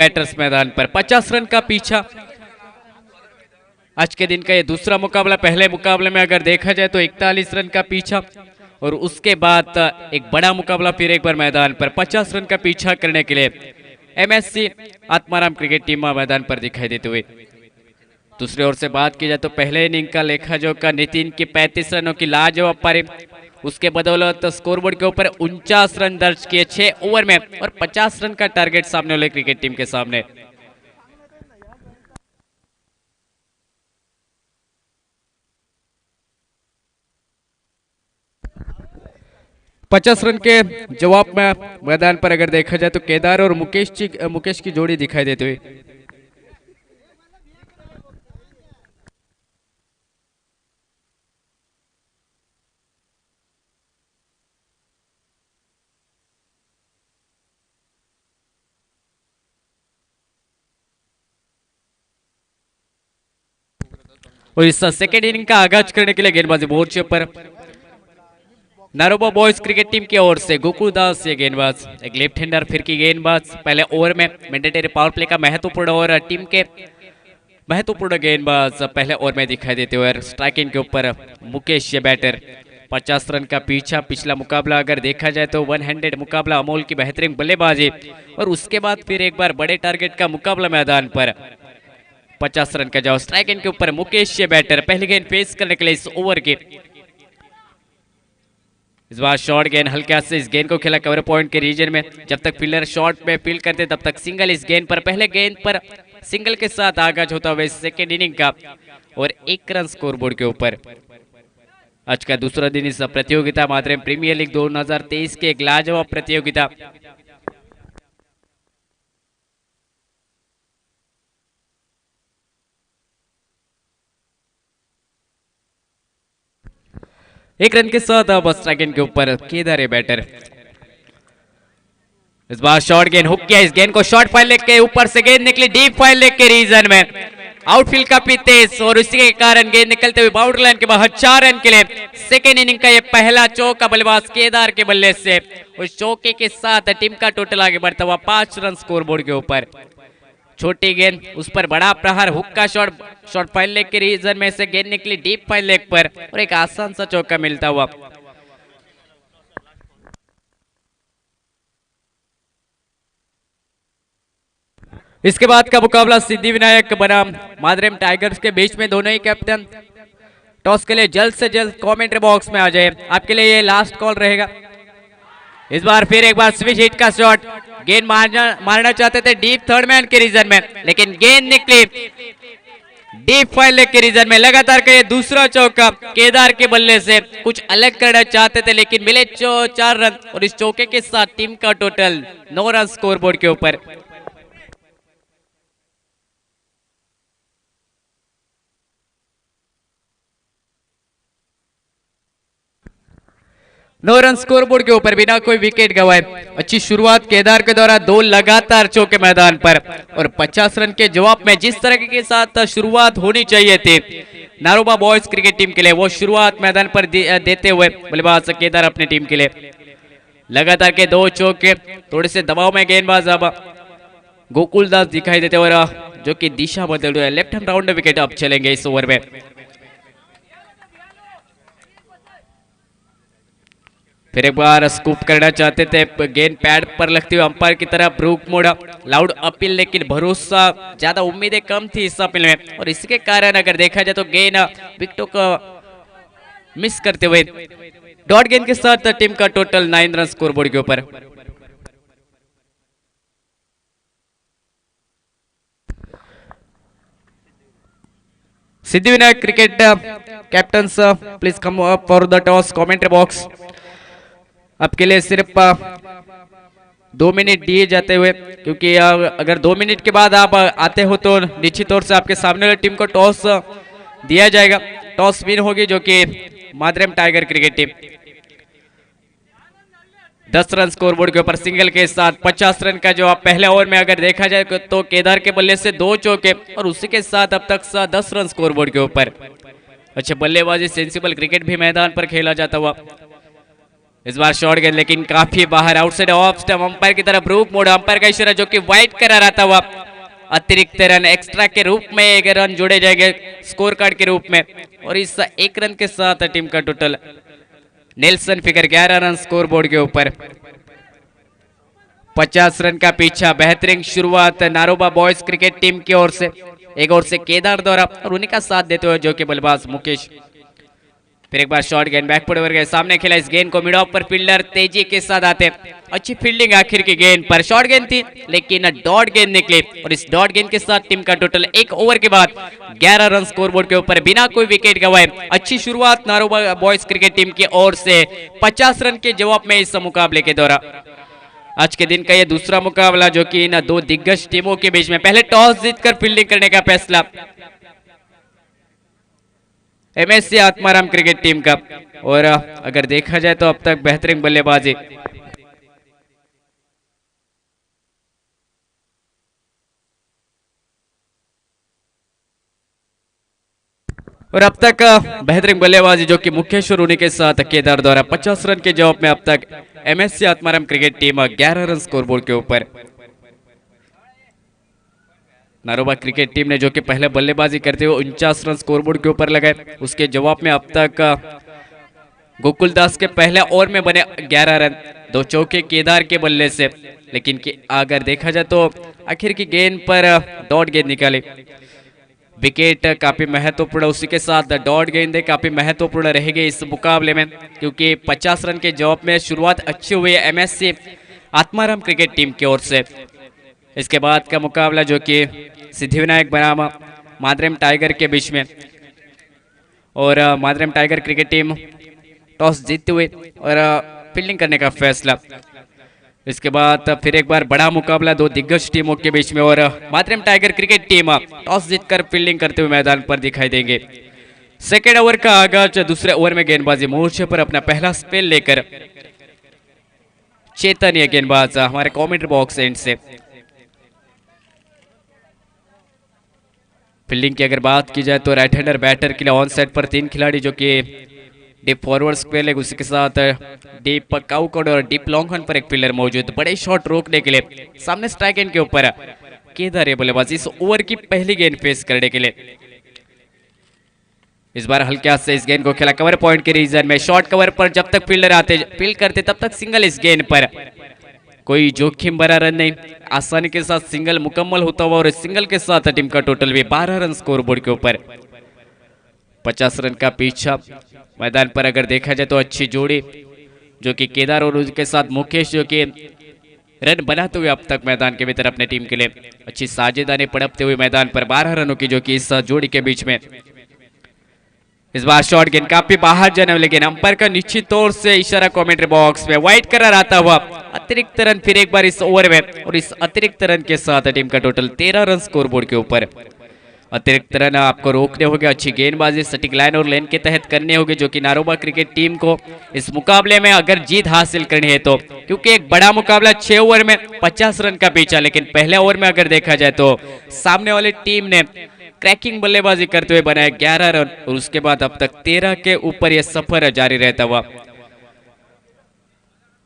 बैटर्स मैदान पर 50 रन का पीछा। आज के दिन का ये दूसरा मुकाबला। पहले मुकाबले में अगर देखा जाए तो 41 रन का पीछा और उसके बाद एक बड़ा मुकाबला फिर एक बार मैदान पर 50 रन का पीछा करने के लिए एमएससी आत्माराम क्रिकेट टीम मैदान पर दिखाई देते हुए। दूसरी ओर से बात की जाए तो पहले इनिंग का लेखा जोखा नितिन की 35 रनों की लाजवाब पारी, उसके बदौलत स्कोरबोर्ड के ऊपर 49 रन दर्ज किए 6 ओवर में और 50 रन का टारगेट सामने वाले क्रिकेट टीम के सामने। पचास रन के जवाब में मैदान पर अगर देखा जाए तो केदार और मुकेश की जोड़ी दिखाई देते हुए। और इस सेकेंड इनिंग का आगाज करने के लिए गेंदबाजी मोर्चे पर नारोबा बॉयज क्रिकेट टीम की ओर से गोकुल दास ये गेंदबाज, एक लेफ्ट हैंडर फिर की गेंदबाज। पहले ओवर में मैंडेटरी पावर प्ले का महत्वपूर्ण ओवर, टीम के महत्वपूर्ण गेंदबाज पहले ओवर में दिखाई देते हुए। स्ट्राइकिंग के ऊपर मुकेश ये बैटर, 50 रन का पीछा। पिछला मुकाबला अगर देखा जाए तो 100 मुकाबला, अमोल की बेहतरीन बल्लेबाजी और उसके बाद फिर एक बार बड़े टारगेट का मुकाबला मैदान पर 50 रन का जाओ। स्ट्राइकिंग के ऊपर मुकेश ये बैटर, पहली गेंद फेस करने के लिए इस ओवर के। इस बार शॉर्ट गेंद हल्के से इस गेंद को खेला कवर पॉइंट के रीजन में। जब तक फील्डर शॉर्ट में फील्ड करते तब तक सिंगल इस गेंद पर, पहले गेंद पर सिंगल के साथ आगाज होता हुआ सेकेंड इनिंग का और 1 रन स्कोरबोर्ड के ऊपर। आज का दूसरा दिन इस प्रतियोगिता मादरेम प्रीमियर लीग 2023 के एक लाजवाब प्रतियोगिता। एक रन के साथ अब स्ट्राइक के ऊपर केदार है बैटर। इस बार शॉर्ट गेंद हुक किया, इस गेंद को शॉर्ट फाइल लेके ऊपर से गेंद निकली डीप फाइल लेके रीजन में। आउटफील्ड काफी तेज और उसी के कारण गेंद निकलते हुए बाउंड्री लाइन के बाहर 4 रन के लिए। सेकेंड इनिंग का ये पहला चौका बल्लेबाज केदार के बल्ले से, उस चौके के साथ टीम का टोटल आगे बढ़ता हुआ 5 रन स्कोरबोर्ड के ऊपर। छोटी गेंद उस पर बड़ा प्रहार, हुक का शॉर्ट फाइल लेग के रीजन में से गेंद निकली डीप फाइल लेग पर और एक आसान सा चौका मिलता हुआ। इसके बाद का मुकाबला सिद्धि विनायक बनाम मादरेम टाइगर्स के बीच में। दोनों ही कैप्टन टॉस के लिए जल्द से जल्द कमेंट्री बॉक्स में आ जाए, आपके लिए ये लास्ट कॉल रहेगा। इस बार फिर एक बार स्विच हिट का शॉट, गेंद मारना चाहते थे डीप थर्ड मैन के रीजन में, लेकिन गेंद निकली डीप फाइल के रीजन में। लगातार का ये दूसरा चौका केदार के बल्ले से, कुछ अलग करना चाहते थे लेकिन मिले 4 रन और इस चौके के साथ टीम का टोटल 9 रन स्कोरबोर्ड के ऊपर। नो रन स्कोरबोर्ड के ऊपर बिना कोई विकेट गवाए अच्छी शुरुआत केदार के द्वारा, 2 लगातार चौके मैदान पर और 50 रन के जवाब में जिस तरह के साथ शुरुआत होनी चाहिए थी नारोबा बॉयज क्रिकेट टीम के लिए, वो शुरुआत मैदान पर देते हुए बल्लेबाज केदार अपनी टीम के लिए। लगातार के 2 चौके, थोड़े से दबाव में गेंदबाज अब गोकुल दास दिखाई देते हुए, जो कि दिशा बदल रहे, लेफ्ट हैंड राउंड विकेट अब चलेंगे इस ओवर में। फिर एक बार स्कूप करना चाहते थे, गेंद पैड पर लगती हुई अंपायर की तरफ ब्रूक मोड़ा, लाउड अपील, लेकिन भरोसा ज्यादा, उम्मीदें कम थी इस अपील में और इसके कारण अगर देखा जाए तो गेंद विकेटों को मिस करते हुए डॉट गेंद के साथ टीम का टोटल 9 रन स्कोरबोर्ड के ऊपर। Siddhivinayak cricket captain please come up for the toss commentary box. आपके लिए सिर्फ 2 मिनट दिए जाते हुए, क्योंकि अगर 2 मिनट के बाद आप आते हो तो निश्चित तौर से आपके सामने वाली टीम को टॉस दिया जाएगा। टॉस विन होगी जो कि मादरेम tiger cricket team. 10 run scoreboard के ऊपर सिंगल के साथ 50 रन का जो आप पहले ओवर में अगर देखा जाए तो केदार के बल्ले से 2 चौके और उसी के साथ अब तक 10 रन स्कोरबोर्ड के ऊपर। अच्छा बल्लेबाजी सेंसिबल क्रिकेट भी मैदान पर खेला जाता हुआ। इस बार शॉर्ट गेंद लेकिन काफी बाहर, आउटसाइड ऑफ स्टंप, अंपायर की तरफ रूप मोड़, अंपायर का इशारा जो कि वाइड करा रहा था हुआ, अतिरिक्त रन एक्स्ट्रा के रूप में एक रन जोड़े जाएंगे स्कोर कार्ड के रूप में, और इस एक रन के साथ टीम का total Nelson figure 11 run score board के ऊपर। 50 रन का पीछा, बेहतरीन शुरुआत नारोबा बॉयज क्रिकेट टीम की ओर से, एक ओर से केदार द्वारा और उन्हीं का साथ देते हुए जो कि बल्लेबाज मुकेश। फिर एक बार शॉर्ट गेंद बैकफुट ओवर गए, सामने खेला, इस गेंद को मिड ऑफ पर फील्डर तेजी के साथ आते, अच्छी फील्डिंग आखिर की गेंद पर, शॉर्ट गेंद थी लेकिन डॉट गेंद निकली, और इस डॉट गेंद के साथ टीम का टोटल एक ओवर के बाद 11 रन स्कोरबोर्ड के ऊपर बिना कोई विकेट गंवाए। अच्छी शुरुआत नारोबा बॉयज क्रिकेट टीम की ओर से 50 रन के जवाब में इस मुकाबले के दौरान। आज के दिन का यह दूसरा मुकाबला जो कि इन दो दिग्गज टीमों के बीच में, पहले टॉस जीतकर फील्डिंग करने का फैसला एमएससी आत्माराम क्रिकेट टीम का, और अगर देखा जाए तो अब तक बेहतरीन बल्लेबाजी और अब तक बेहतरीन बल्लेबाजी जो कि मुकेश और उन्हीं के साथ केदार द्वारा 50 रन के जवाब में अब तक MSc Atmaram cricket team 11 run scoreboard के ऊपर। नारोबा क्रिकेट टीम ने जो कि पहले बल्लेबाजी करते हुए 49 रन स्कोरबोर्ड के ऊपर लगाए, उसके जवाब में अब तक गोकुल दास के पहले ओवर में बने 11 रन, 2 चौके केदार के बल्ले से, लेकिन अगर देखा जाए तो आखिर की गेंद पर डॉट गेंद निकाली, विकेट काफी महत्वपूर्ण, उसी के साथ डॉट गेंदें काफी महत्वपूर्ण रहेगी इस मुकाबले में, क्योंकि 50 रन के जवाब में शुरुआत अच्छी हुई है एमएससी आत्माराम क्रिकेट टीम की ओर से। इसके बाद का मुकाबला जो कि सिद्धिविनायक बनाम मादरेम टाइगर के बीच में, और मादरेम टाइगर क्रिकेट टीम टॉस जीतते हुए और फील्डिंग करने का फैसला। इसके बाद फिर एक बार बड़ा मुकाबला दो दिग्गज टीमों के बीच में, और मादरेम टाइगर क्रिकेट टीम टॉस जीतकर फील्डिंग करते हुए मैदान पर दिखाई देंगे। सेकेंड ओवर का आगाज, दूसरे ओवर में गेंदबाजी मोर्चे पर अपना पहला स्पेल लेकर चेतन ये गेंदबाज हमारे कमेंट्री बॉक्स एंड से। फील्डिंग की अगर बात की जाए तो राइट हैंडर बैटर के लिए ऑन साइड पर 3 खिलाड़ी जो कि डीप फॉरवर्ड स्क्वेयर लेग, उसी के साथ डीप काउकॉर्ड और डीप लॉन्ग हॉर्न पर एक फील्डर मौजूद, बड़े शॉट रोकने के लिए सामने स्ट्राइक एंड के ऊपर केदार बल्लेबाजी इस ओवर की पहली गेंद फेस करने के लिए। इस बार हल्के हाथ से इस गेंद को खेला कवर पॉइंट के रीजन में, शॉर्ट कवर पर जब तक फील्डर आते फील्ड करते तब तक सिंगल, इस गेंद पर कोई जोखिम भरा रन नहीं, आसानी के साथ सिंगल मुकम्मल होता हुआ, और सिंगल के साथ टीम का टोटल भी 12 रन स्कोर बोर्ड के ऊपर। 50 रन का पीछा मैदान पर अगर देखा जाए तो अच्छी जोड़ी जो कि केदार और उसके साथ मुकेश जो कि रन बनाते हुए अब तक मैदान के भीतर अपने टीम के लिए अच्छी साझेदारी पड़पते हुए मैदान पर 12 रनों की जो कि इस जोड़ी के बीच में। इस बार शॉर्ट गेंद काफी बाहर जाने, लेकिन अंपायर का निश्चित तौर से इशारा कमेंट्री बॉक्स में वाइड करार आता हुआ अतिरिक्त रन फिर एक बार इस ओवर में, और इस अतिरिक्त रन के साथ टीम का टोटल 13 रन स्कोर बोर्ड के ऊपर। अतिरिक्त रन आपको रोकने होंगे, अच्छी गेंदबाजी सटीक लाइन और लेन के तहत करने होंगे जो कि नारोबा क्रिकेट टीम को इस मुकाबले में अगर जीत हासिल करनी है तो, क्योंकि एक बड़ा मुकाबला 6 ओवर में 50 रन का पीछा, लेकिन पहले ओवर में अगर देखा जाए तो सामने वाली टीम ने क्रैकिंग बल्लेबाजी करते हुए बनाया 11 रन, और उसके बाद अब तक 13 के ऊपर यह सफर जारी रहता हुआ।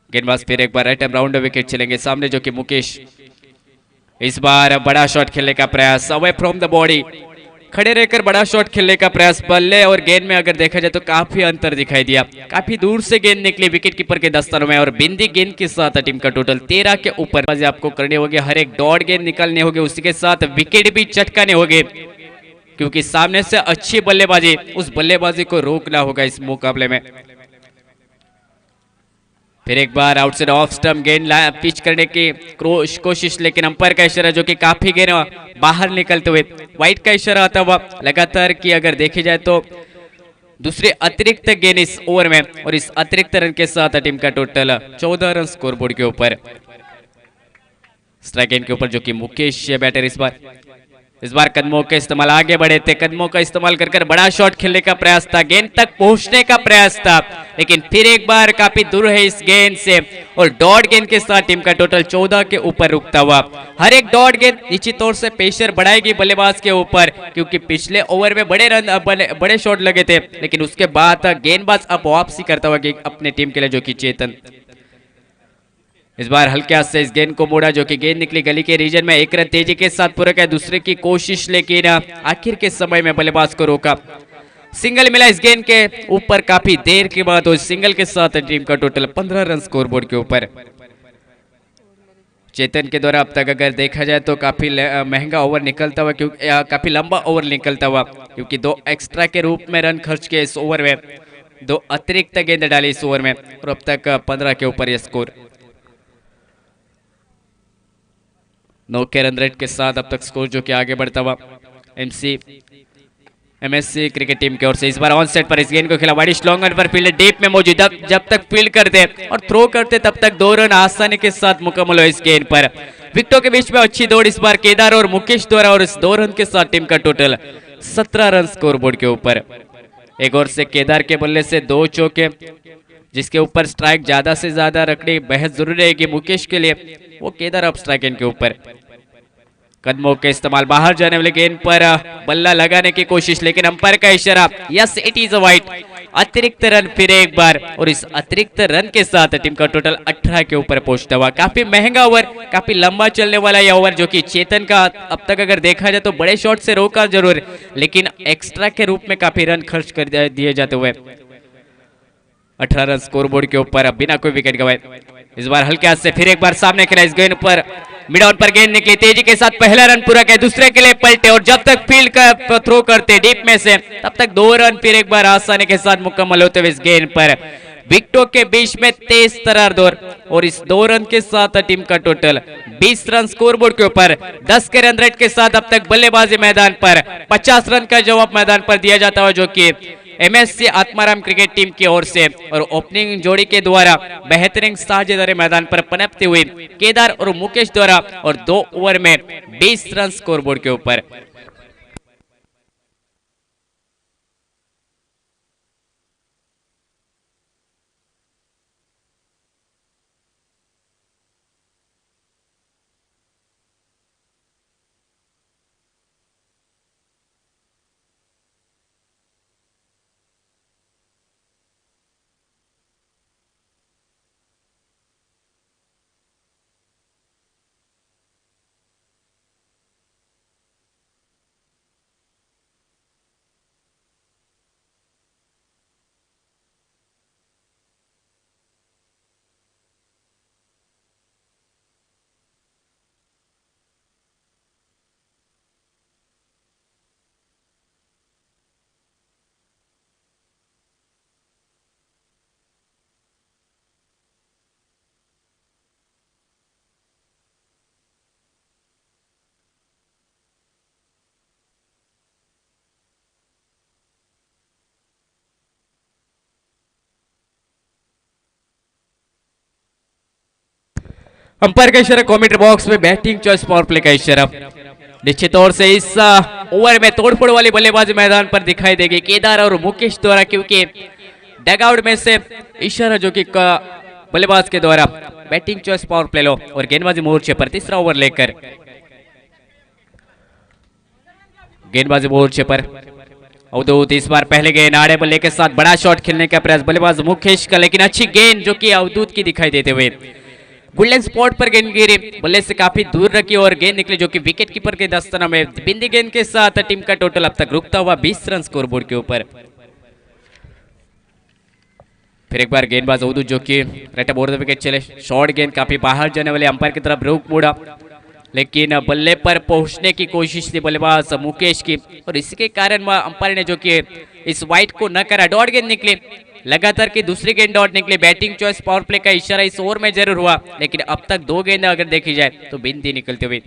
गेंदबाज फिर एक बार राइट एंड राउंड विकेट चलेंगे सामने जो कि मुकेश। इस बार बड़ा शॉट खेलने का प्रयास, अवे फ्रॉम द बॉडी, खड़े रहकर बड़ा शॉट खेलने का प्रयास, बल्ले और गेंद में अगर देखा जाए तो काफी अंतर दिखाई दिया, काफी दूर से गेंद निकली विकेट कीपर के दस्तानों में, और बिंदी गेंद के साथ टीम का टोटल 13 के ऊपर। आपको करने होंगे, हर एक डॉट गेंद निकालने होंगे, उसी के साथ विकेट भी चटकाने होंगे, क्योंकि सामने से अच्छी बल्लेबाजी, उस बल्लेबाजी को रोकना होगा इस मुकाबले में। फिर एक बार आउटसाइड ऑफ स्टंप गेंद पिच करने की कोशिश, लेकिन अंपायर का इशारा जो कि काफी गेंद बाहर निकलते हुए, वाइड का इशारा आता हुआ लगातार की अगर देखी जाए तो दूसरे अतिरिक्त गेंद इस ओवर में, और इस अतिरिक्त रन के साथ टीम का टोटल 14 रन स्कोर बोर्ड के ऊपर। स्ट्राइक एंड के ऊपर जो कि मुकेश बैटर इस बार इस बार कदमों के इस्तेमाल आगे बढ़े थे, कदमों का इस्तेमाल कर बड़ा शॉट खेलने का प्रयास था, गेंद तक पहुंचने का प्रयास था, लेकिन फिर एक बार काफी दूर है इस गेंद से और डॉट गेंद के साथ टीम का टोटल 14 के ऊपर रुकता हुआ। हर एक डॉट गेंद निश्चित तौर से प्रेशर बढ़ाएगी बल्लेबाज के ऊपर, क्योंकि पिछले ओवर में बड़े शॉट लगे थे, लेकिन उसके बाद गेंदबाज अब वापसी करता हुआ अपने टीम के लिए, जो कि चेतन। इस बार हल्के हाथ से इस गेंद को मोड़ा, जो कि गेंद निकली गली के रीजन में, एक रन तेजी के साथ पूरा किया दूसरे की कोशिश, लेकिन आखिर के समय में बल्लेबाज को रोका। सिंगल मिला इस गेंद के ऊपर काफी देर के बाद, और सिंगल के साथ टीम का टोटल 15 रन स्कोरबोर्ड के ऊपर। चेतन के द्वारा अब तक अगर देखा जाए तो काफी महंगा ओवर निकलता हुआ, क्योंकि काफी लंबा ओवर निकलता हुआ, क्योंकि 2 एक्स्ट्रा के रूप में रन खर्च किए इस ओवर में, 2 अतिरिक्त गेंद डाली इस ओवर में, और अब तक 15 के ऊपर यह स्कोर। 9 के रन रेट के साथ अब तक स्कोर जो कि आगे बढ़ता हुआ एमएससी क्रिकेट टीम की ओर से। इस बार ऑन सेट पर इस गेंद को खेला, वाइड लॉन्ग ऑन पर फील्ड डीप में मौजूद, जब तक फील्ड करते और थ्रो करते तब तक 2 रन आसानी के साथ मुकम्मल हो इस गेंद पर। विकेटों के बीच में अच्छी दौड़ इस बार केदार और मुकेश द्वारा, और इस 2 रन के साथ टीम का टोटल 17 रन स्कोरबोर्ड के ऊपर। एक ओर से केदार के बल्ले से 2 चौके, जिसके ऊपर स्ट्राइक ज्यादा से ज्यादा रखनी बेहद जरूरी रहेगी मुकेश के लिए, वो केदार अब स्ट्राइक एंड के ऊपर। कदमों के इस्तेमाल, बाहर जाने वाले गेंद पर बल्ला लगाने की कोशिश, लेकिन अंपायर का इशारा, yes it is a wide. अतिरिक्त रन फिर एक बार, और इस अतिरिक्त रन के साथ टीम का टोटल 18 के ऊपर पहुंचता हुआ। काफी महंगा ओवर, काफी लंबा चलने वाला यह ओवर, जो कि चेतन का अब तक अगर देखा जाए तो बड़े शॉट से रोका जरूर, लेकिन एक्स्ट्रा के रूप में काफी रन खर्च कर दिए जाते हुए 18 रन स्कोरबोर्ड के ऊपर अब बिना कोई विकेट गवाए। इस बार हल्के हाथ से फिर एक बार सामने खेला, इस गेंद पर मिड ऑन पर गेंद निकली, तेजी के साथ पहला रन पूरा किया, दूसरे के लिए पलटे, और जब तक फील्ड का थ्रो करते डीप में से, तब तक 2 रन फिर एक बार आसानी के साथ मुकम्मल होते हुए इस गेंद पर। विकेटों के बीच में तेज तरार दौर, और इस 2 रन के साथ टीम का टोटल 20 रन स्कोरबोर्ड के ऊपर। 10 के रन रेट के साथ अब तक बल्लेबाजी मैदान पर 50 रन का जवाब मैदान पर दिया जाता है, जो कि एमएससी आत्माराम क्रिकेट टीम की ओर से, और ओपनिंग जोड़ी के द्वारा बेहतरीन साझेदारी मैदान पर पनपते हुए केदार और मुकेश द्वारा, और 2 ओवर में 20 रन स्कोरबोर्ड के ऊपर। अंपायर का इशारा, कमेंट्री बॉक्स में बैटिंग चॉइस पावर प्ले का इशारा। निश्चित तौर से इस ओवर में तोड़फोड़ वाली बल्लेबाजी मैदान पर दिखाई देगी केदार और मुकेश द्वारा, क्योंकि डगआउट में से इशारा जो कि बल्लेबाज के द्वारा बैटिंग चॉइस पावर प्ले लो, और गेंदबाजी मोर्चे पर तीसरा ओवर लेकर गेंदबाजी मोर्चे पर अवधूत। इस बार पहले गेंद आड़े बल्ले के साथ बड़ा शॉट खेलने का प्रयास बल्लेबाज मुकेश का, लेकिन अच्छी गेंद जो कि अवधूत की दिखाई देते हुए गोल्डन स्पॉट पर गेंद गिरी, बल्ले से काफी दूर रखी और गेंद निकली, जो कि विकेट कीपर के दस्ताना में बिंदी गेंद के साथ टीम का टोटल अब तक रुकता हुआ 20 रन स्कोरबोर्ड के ऊपर। फिर एक बार गेंदबाज अवधूत जो कि राइट अबोर्ड द विकेट चले, शॉर्ट गेंद काफी बाहर जाने वाले अंपायर की तरफ रुख मुड़ा, लेकिन बल्ले पर पहुंचने की कोशिश थी बल्लेबाज मुकेश की, और इसी के कारण अंपायर ने जो कि इस वाइड को न करा। डॉट गेंद निकली, लगातार की दूसरी गेंद डॉट निकली। बैटिंग चॉइस पावर प्ले का इशारा इस ओवर में जरूर हुआ, लेकिन अब तक 2 गेंद अगर देखी जाए तो बिंदी निकलते हुए।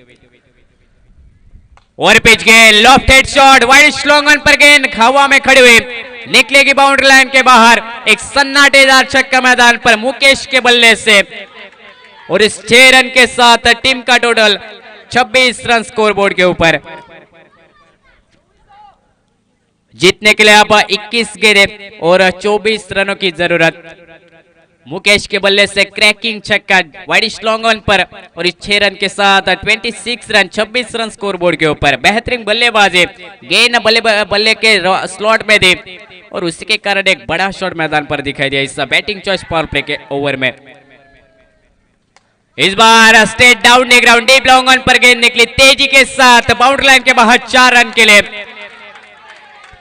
और पिच गेंद, lofted shot, wide long on पर गेंद हवा में खड़ी हुई, निकलेगी बाउंड्री लाइन के बाहर। एक सन्नाटेदार छक्का मैदान पर मुकेश के बल्ले से, और इस 6 रन के साथ टीम का टोटल 26 रन स्कोरबोर्ड के ऊपर। जीतने के लिए अब 21 गेंदें और 24 रनों की जरूरत। मुकेश के बल्ले से क्रैकिंग छक्का वाइड लॉन्ग ऑन पर और इस 6 रन के साथ 26 रन 26 रन स्कोर बोर्ड के ऊपर। बेहतरीन बल्लेबाजी, गेंद बल्ले के स्लॉट में दी और उसी के कारण एक बड़ा शॉट मैदान पर दिखाई दिया इस बैटिंग चॉइस पावर प्ले के ओवर में। इस बार straight down the ground deep long on पर गेंद निकली तेजी के साथ बाउंड्री लाइन के बाहर 4 रन के लिए।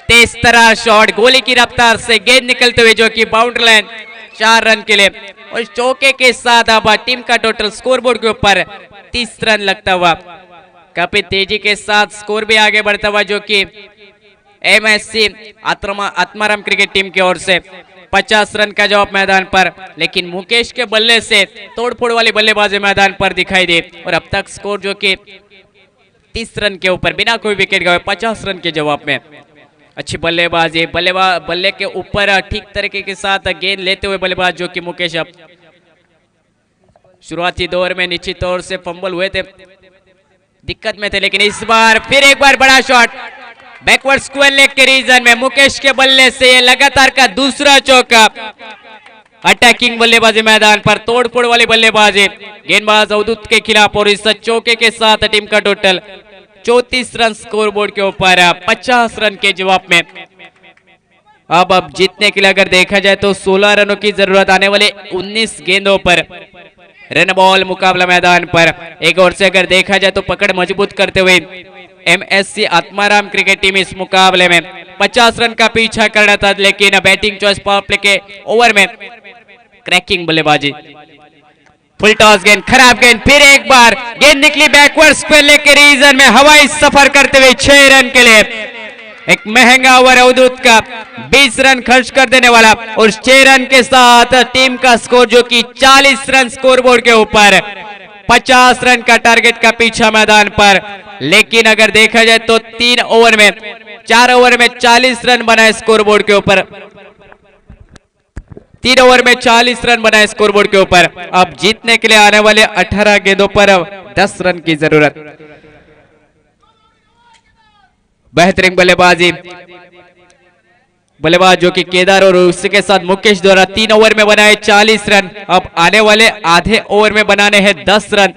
तेज तरह शॉट, गोली की रफ्तार से गेंद निकलते हुए जो कि बाउंड्री लाइन 4 रन के लिए और चौके के साथ अब टीम का टोटल स्कोरबोर्ड के ऊपर 30 रन लगता हुआ। काफी तेजी के साथ स्कोर भी आगे बढ़ता हुआ जो कि एमएससी आत्माराम क्रिकेट टीम की ओर से 50 रन का जवाब मैदान पर, लेकिन मुकेश के बल्ले से तोड़फोड़ वाली बल्लेबाजी मैदान पर दिखाई दी और अब तक स्कोर जो कि 30 रन के ऊपर बिना कोई विकेट गए 50 रन के जवाब में। अच्छी बल्लेबाजी, बल्ले के ऊपर ठीक तरीके के साथ गेंद लेते हुए बल्लेबाज जो कि मुकेश अब शुरुआती दौर में निश्चित तौर से फंबल हुए थे, दिक्कत में थे, लेकिन इस बार फिर एक बार बड़ा शॉट बैकवर्ड स्क्वायर लेग के रीजन में मुकेश के बल्ले से ये लगातार का दूसरा चौका। अटैकिंग बल्लेबाजी मैदान पर, तोड़फोड़ वाली बल्लेबाजी गेंदबाज अवधूत के खिलाफ और इस चौके के साथ टीम का टोटल 34 रन स्कोरबोर्ड के ऊपर 50 रन के जवाब में। अब जीतने के लिए अगर देखा जाए तो 16 रनों की जरूरत आने वाले 19 गेंदों पर। रन बॉल मुकाबला मैदान पर एक ओर से अगर देखा जाए तो पकड़ मजबूत करते हुए एमएससी आत्माराम क्रिकेट टीम इस मुकाबले में 50 रन का पीछा कर रहा था, लेकिन बैटिंग चॉइस पावर प्ले के ओवर में क्रैकिंग बल्लेबाजी, फुल टॉस गेंद, खराब गेंद, फिर एक बार गेंद निकली बैकवर्ड स्क्वायर लेग के रीजन में हवाई सफर करते हुए 6 रन के लिए। एक महंगा ओवर अवधूत का 20 रन खर्च कर देने वाला और 6 रन के साथ टीम का स्कोर जो कि 40 रन स्कोरबोर्ड के ऊपर। 50 रन का टारगेट का पीछा मैदान पर, लेकिन अगर देखा जाए तो 4 ओवर में 40 रन बनाए स्कोरबोर्ड के ऊपर। 3 ओवर में 40 रन बनाए स्कोरबोर्ड के ऊपर। अब जीतने के लिए आने वाले 18 गेंदों पर 10 रन की जरूरत। बेहतरीन बल्लेबाज जो कि केदार और उसके साथ मुकेश द्वारा 3 ओवर में बनाए 40 रन। अब आने वाले आधे ओवर में बनाने हैं 10 रन।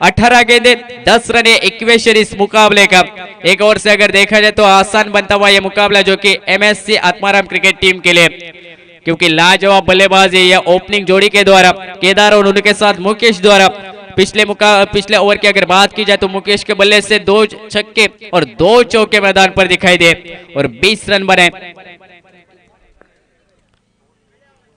18 गेंदे 10 रन, ये इक्वेशन इस मुकाबले का। एक ओर से अगर देखा जाए तो आसान बनता हुआ यह मुकाबला जो कि एमएससी आत्माराम क्रिकेट टीम के लिए, क्योंकि लाजवाब बल्लेबाजी या ओपनिंग जोड़ी के द्वारा केदार और उनके साथ मुकेश द्वारा पिछले ओवर की अगर बात की जाए तो मुकेश के बल्ले से 2 छक्के और 2 चौके मैदान पर दिखाई दे और 20 रन बने।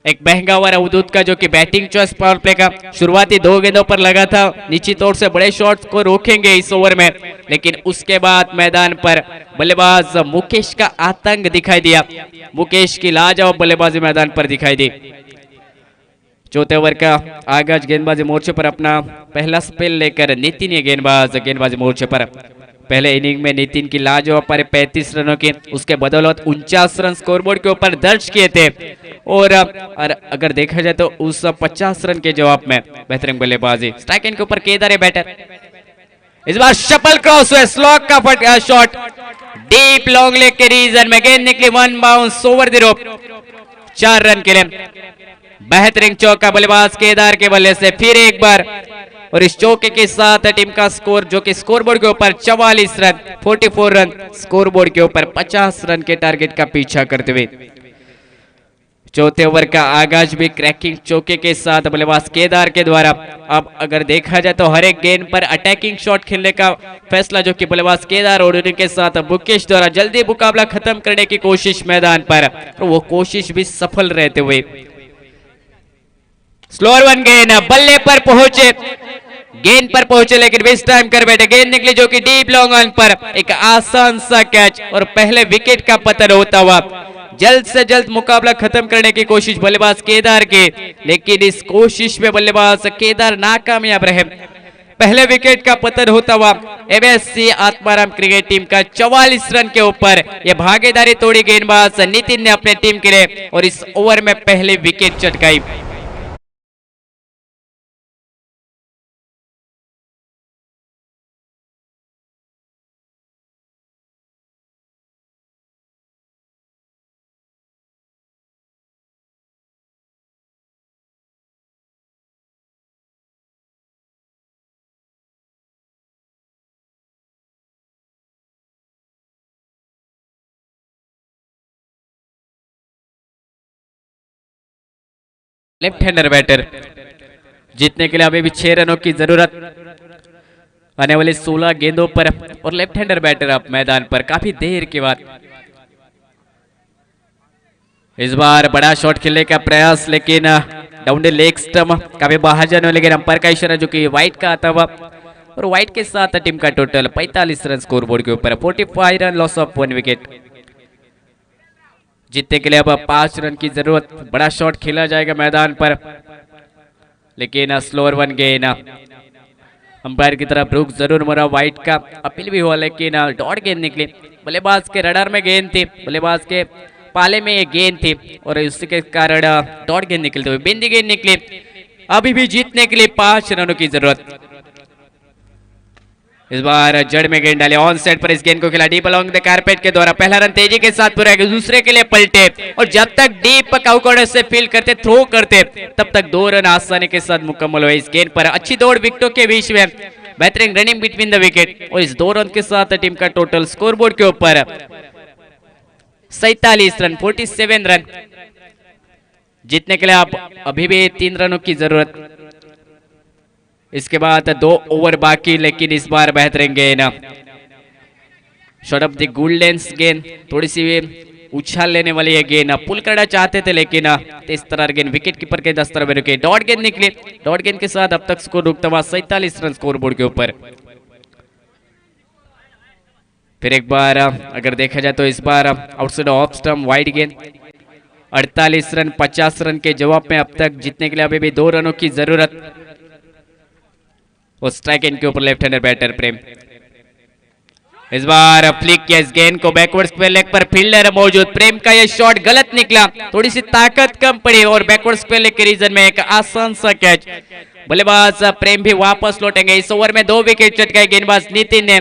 एक महंगा ओवर अवधूत का जो कि बैटिंग चॉइस पावर प्ले का शुरुआती 2 गेंदों पर लगा था, निश्चित तौर से बड़े शॉट्स को रोकेंगे इस ओवर में, लेकिन उसके बाद मैदान पर बल्लेबाज मुकेश का आतंक दिखाई दिया। मुकेश की लाजवाब बल्लेबाजी मैदान पर दिखाई दी। चौथे ओवर का आगाज गेंदबाजी मोर्चे पर अपना पहला स्पेल लेकर नितिन ये गेंदबाजी मोर्चे पर। पहले इनिंग में नितिन की लाजवाब पर 35 रनों की, उसके बदौलत 49 रन स्कोरबोर्ड के ऊपर दर्ज किए थे और अगर देखा जाए तो उस 50 रन के जवाब में बेहतरीन बल्लेबाजी। स्ट्राइक एंड के ऊपर केदार है बैटर। इस बार शपल क्रॉस हुए, स्लॉग का शॉट डीप लॉन्ग लेग के रीजन में, गेंद निकली 1 bounce over the rope 4 run के लिए। बेहतरीन चौका बल्लेबाज केदार के बल्ले से फिर एक बार और इस चौके के साथ टीम का स्कोर जो कि स्कोरबोर्ड के ऊपर 44 रन 44 रन स्कोरबोर्ड के ऊपर 50 रन के टारगेट का पीछा करते हुए। चौथे ओवर का आगाज भी क्रैकिंग चौके के साथ बल्लेबाज केदार के द्वारा। अब अगर देखा जाए तो हर एक गेंद पर अटैकिंग शॉट खेलने का फैसला जो कि बल्लेबाज केदार और उनके साथ मुकेश द्वारा जल्दी मुकाबला खत्म करने की कोशिश मैदान पर, और वो कोशिश भी सफल रहते हुए। स्लोअर 1 गेंद बल्ले पर पहुंचे, गेंद पर पहुंचे लेकिन वेस्ट टाइम कर बैठे। गेंद निकली जो कि डीप लॉन्ग ऑन पर, एक आसान सा कैच और पहले विकेट का पतन होता हुआ जल्द से जल्द मुकाबला खत्म करने की कोशिश बल्लेबाज केदार के, लेकिन इस कोशिश में बल्लेबाज केदार नाकामयाब रहे। पहले विकेट का पतन होता हुआ एमएससी आत्माराम क्रिकेट टीम का 44 रन के ऊपर यह भागीदारी तोड़ी गेंदबाज नितिन ने अपने टीम के लिए और इस ओवर में पहले विकेट चटकाई। Left hander batter. जीतने के लिए अभी भी 6 रनों की जरूरत आने वाले 16 गेंदों पर, और लेफ्ट हैंडर बैटर अब मैदान पर काफी देर के बाद। इस बार बड़ा शॉट खेलने का प्रयास, लेकिन डाउन द लेग स्टंप काफी बाहर जाने, लेकिन अंपायर का इशारा जो कि वाइट का आता हुआ, और वाइट के साथ टीम का टोटल 45 रन स्कोर बोर्ड के ऊपर, 45 रन, लॉस ऑफ 1 विकेट। जीतने के लिए अब 5 रन की जरूरत। बड़ा शॉट खेला जाएगा मैदान पर, लेकिन स्लोअर 1 गेंद अंपायर की तरफ रुख जरूर मरा, वाइट का अपील भी हुआ, लेकिन डॉट गेंद निकली। बल्लेबाज के रडार में गेंद थी, बल्लेबाज के पाले में ये गेंद थी, और उसके कारण डॉट गेंद निकलते हुए बिंदी गेंद निकली। अभी भी जीतने के लिए 5 रनों की जरूरत। इस बार जड़ में गेंद डाले, ऑन साइड पर इस गेंद को खेला डीप अलोंग द कारपेट के द्वारा। पहला रन तेजी के साथ पूरा, दूसरे के लिए पलटे, और जब तक डीप काउ कॉर्नर से फील्ड करते, थ्रो करते, तब तक 2 रन आसानी के साथ मुकम्मल हुए इस गेंद पर। अच्छी दौड़ विकेटों के बीच में, बेहतरीन रनिंग बिटवीन द विकेट, और इस 2 रन के साथ टीम का टोटल स्कोर बोर्ड के ऊपर 47 रन, 47 रन। जीतने के लिए आप अभी भी 3 रनों की जरूरत। इसके बाद 2 ओवर बाकी, लेकिन इस बार बेहतरीन गेंद, शॉट ऑफ द गोल्डन गेंद, थोड़ी सी उछाल लेने वाली ये गेंद पुल करना चाहते थे, लेकिन इस तरह गेंद विकेट कीपर के दस्तर में रुके। डॉट गेंद निकली, डॉट गेंद के साथ अब तक स्कोर रुकता हुआ 47 रन स्कोर बोर्ड के ऊपर। फिर एक बार अगर देखा जाए तो इस बार आउटसाइड ऑफ स्टंप वाइड गेंद, 48 रन, 50 रन के जवाब में अब तक जीतने के लिए अभी भी 2 रनों की जरूरत। और स्ट्राइक एंड के ऊपर लेफ्ट हैंडर बैटर प्रेम। इस बार फ्लिक किया इस गेंद को बैकवर्ड स्क्वायर लेग पर, फील्डर मौजूद। प्रेम का यह शॉट गलत निकला, थोड़ी सी ताकत कम पड़ी, और बैकवर्ड स्क्वायर लेग के रीजन में एक आसान सा कैच। बल्लेबाज प्रेम भी वापस लौटेंगे। इस ओवर में 2 विकेट चटकाए गेंदबाज नितिन ने,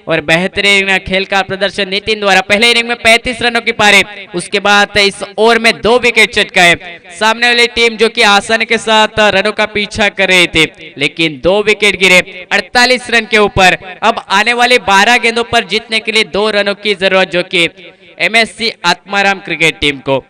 और बेहतरीन खेल का प्रदर्शन नितिन द्वारा। पहले इनिंग में 35 रनों की पारी, उसके बाद इस ओवर में 2 विकेट चटकाए। सामने वाली टीम जो कि आसानी के साथ रनों का पीछा कर रही थी, लेकिन 2 विकेट गिरे 48 रन के ऊपर। अब आने वाले 12 गेंदों पर जीतने के लिए 2 रनों की जरूरत, जो कि एमएससी आत्माराम क्रिकेट टीम को।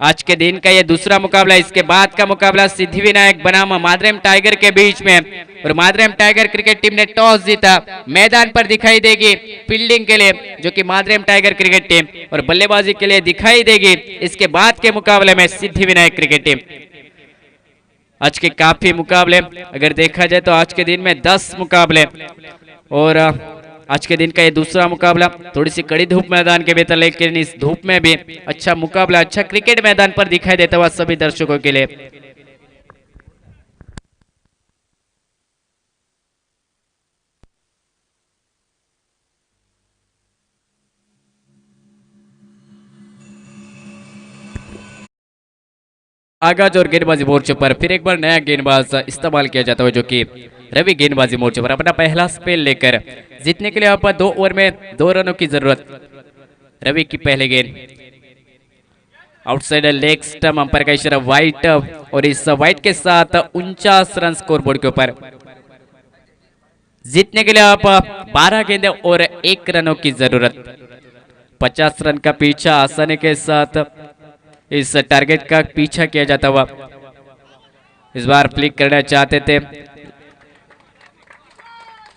आज के दिन का यह दूसरा मुकाबला। इसके बाद का मुकाबला सिद्धिविनायक बनाम मादरेम टाइगर के बीच में, और मादरेम टाइगर क्रिकेट टीम ने टॉस जीता। मैदान पर दिखाई देगी फील्डिंग के लिए जो कि मादरेम टाइगर क्रिकेट टीम, और बल्लेबाजी के लिए दिखाई देगी इसके बाद के मुकाबले में सिद्धिविनायक क्रिकेट टीम। आज के काफी मुकाबले अगर देखा जाए तो आज के दिन में 10 मुकाबले, और आज के दिन का ये दूसरा मुकाबला। थोड़ी सी कड़ी धूप मैदान के भीतर, लेकिन इस धूप में भी अच्छा मुकाबला, अच्छा क्रिकेट मैदान पर दिखाई देता हुआ सभी दर्शकों के लिए। आगाज और गेंदबाजी मोर्चे पर फिर एक बार नया गेंदबाज इस्तेमाल किया जाता है, जो कि रवि गेंदबाजी मोर्चे पर अपना पहला स्पेल लेकर जीतने के लिए आप 2 ओवर में 2 रनों की जरूरत। रवि की पहले गेंद, आउटसाइड लेग स्टंप, अंपायर का इशारा वाइट, और इस वाइट के साथ 49 रन स्कोर बोर्ड के ऊपर। जीतने के लिए आप 12 गेंदे और 1 रनों की जरूरत। 50 रन का पीछा आसानी के साथ इस टारगेट का पीछा किया जाता हुआ। इस बार फ्लिक करना चाहते थे,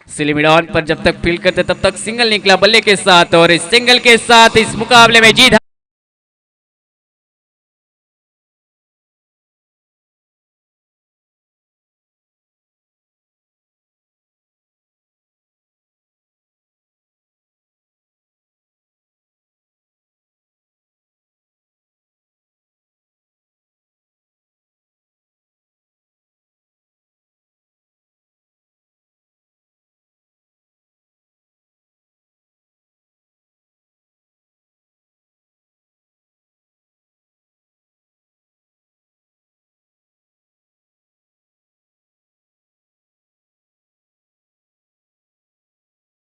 स्लिमिड ऑन पर जब तक फील्ड करते तब तक सिंगल निकला बल्ले के साथ, और इस सिंगल के साथ इस मुकाबले में जीत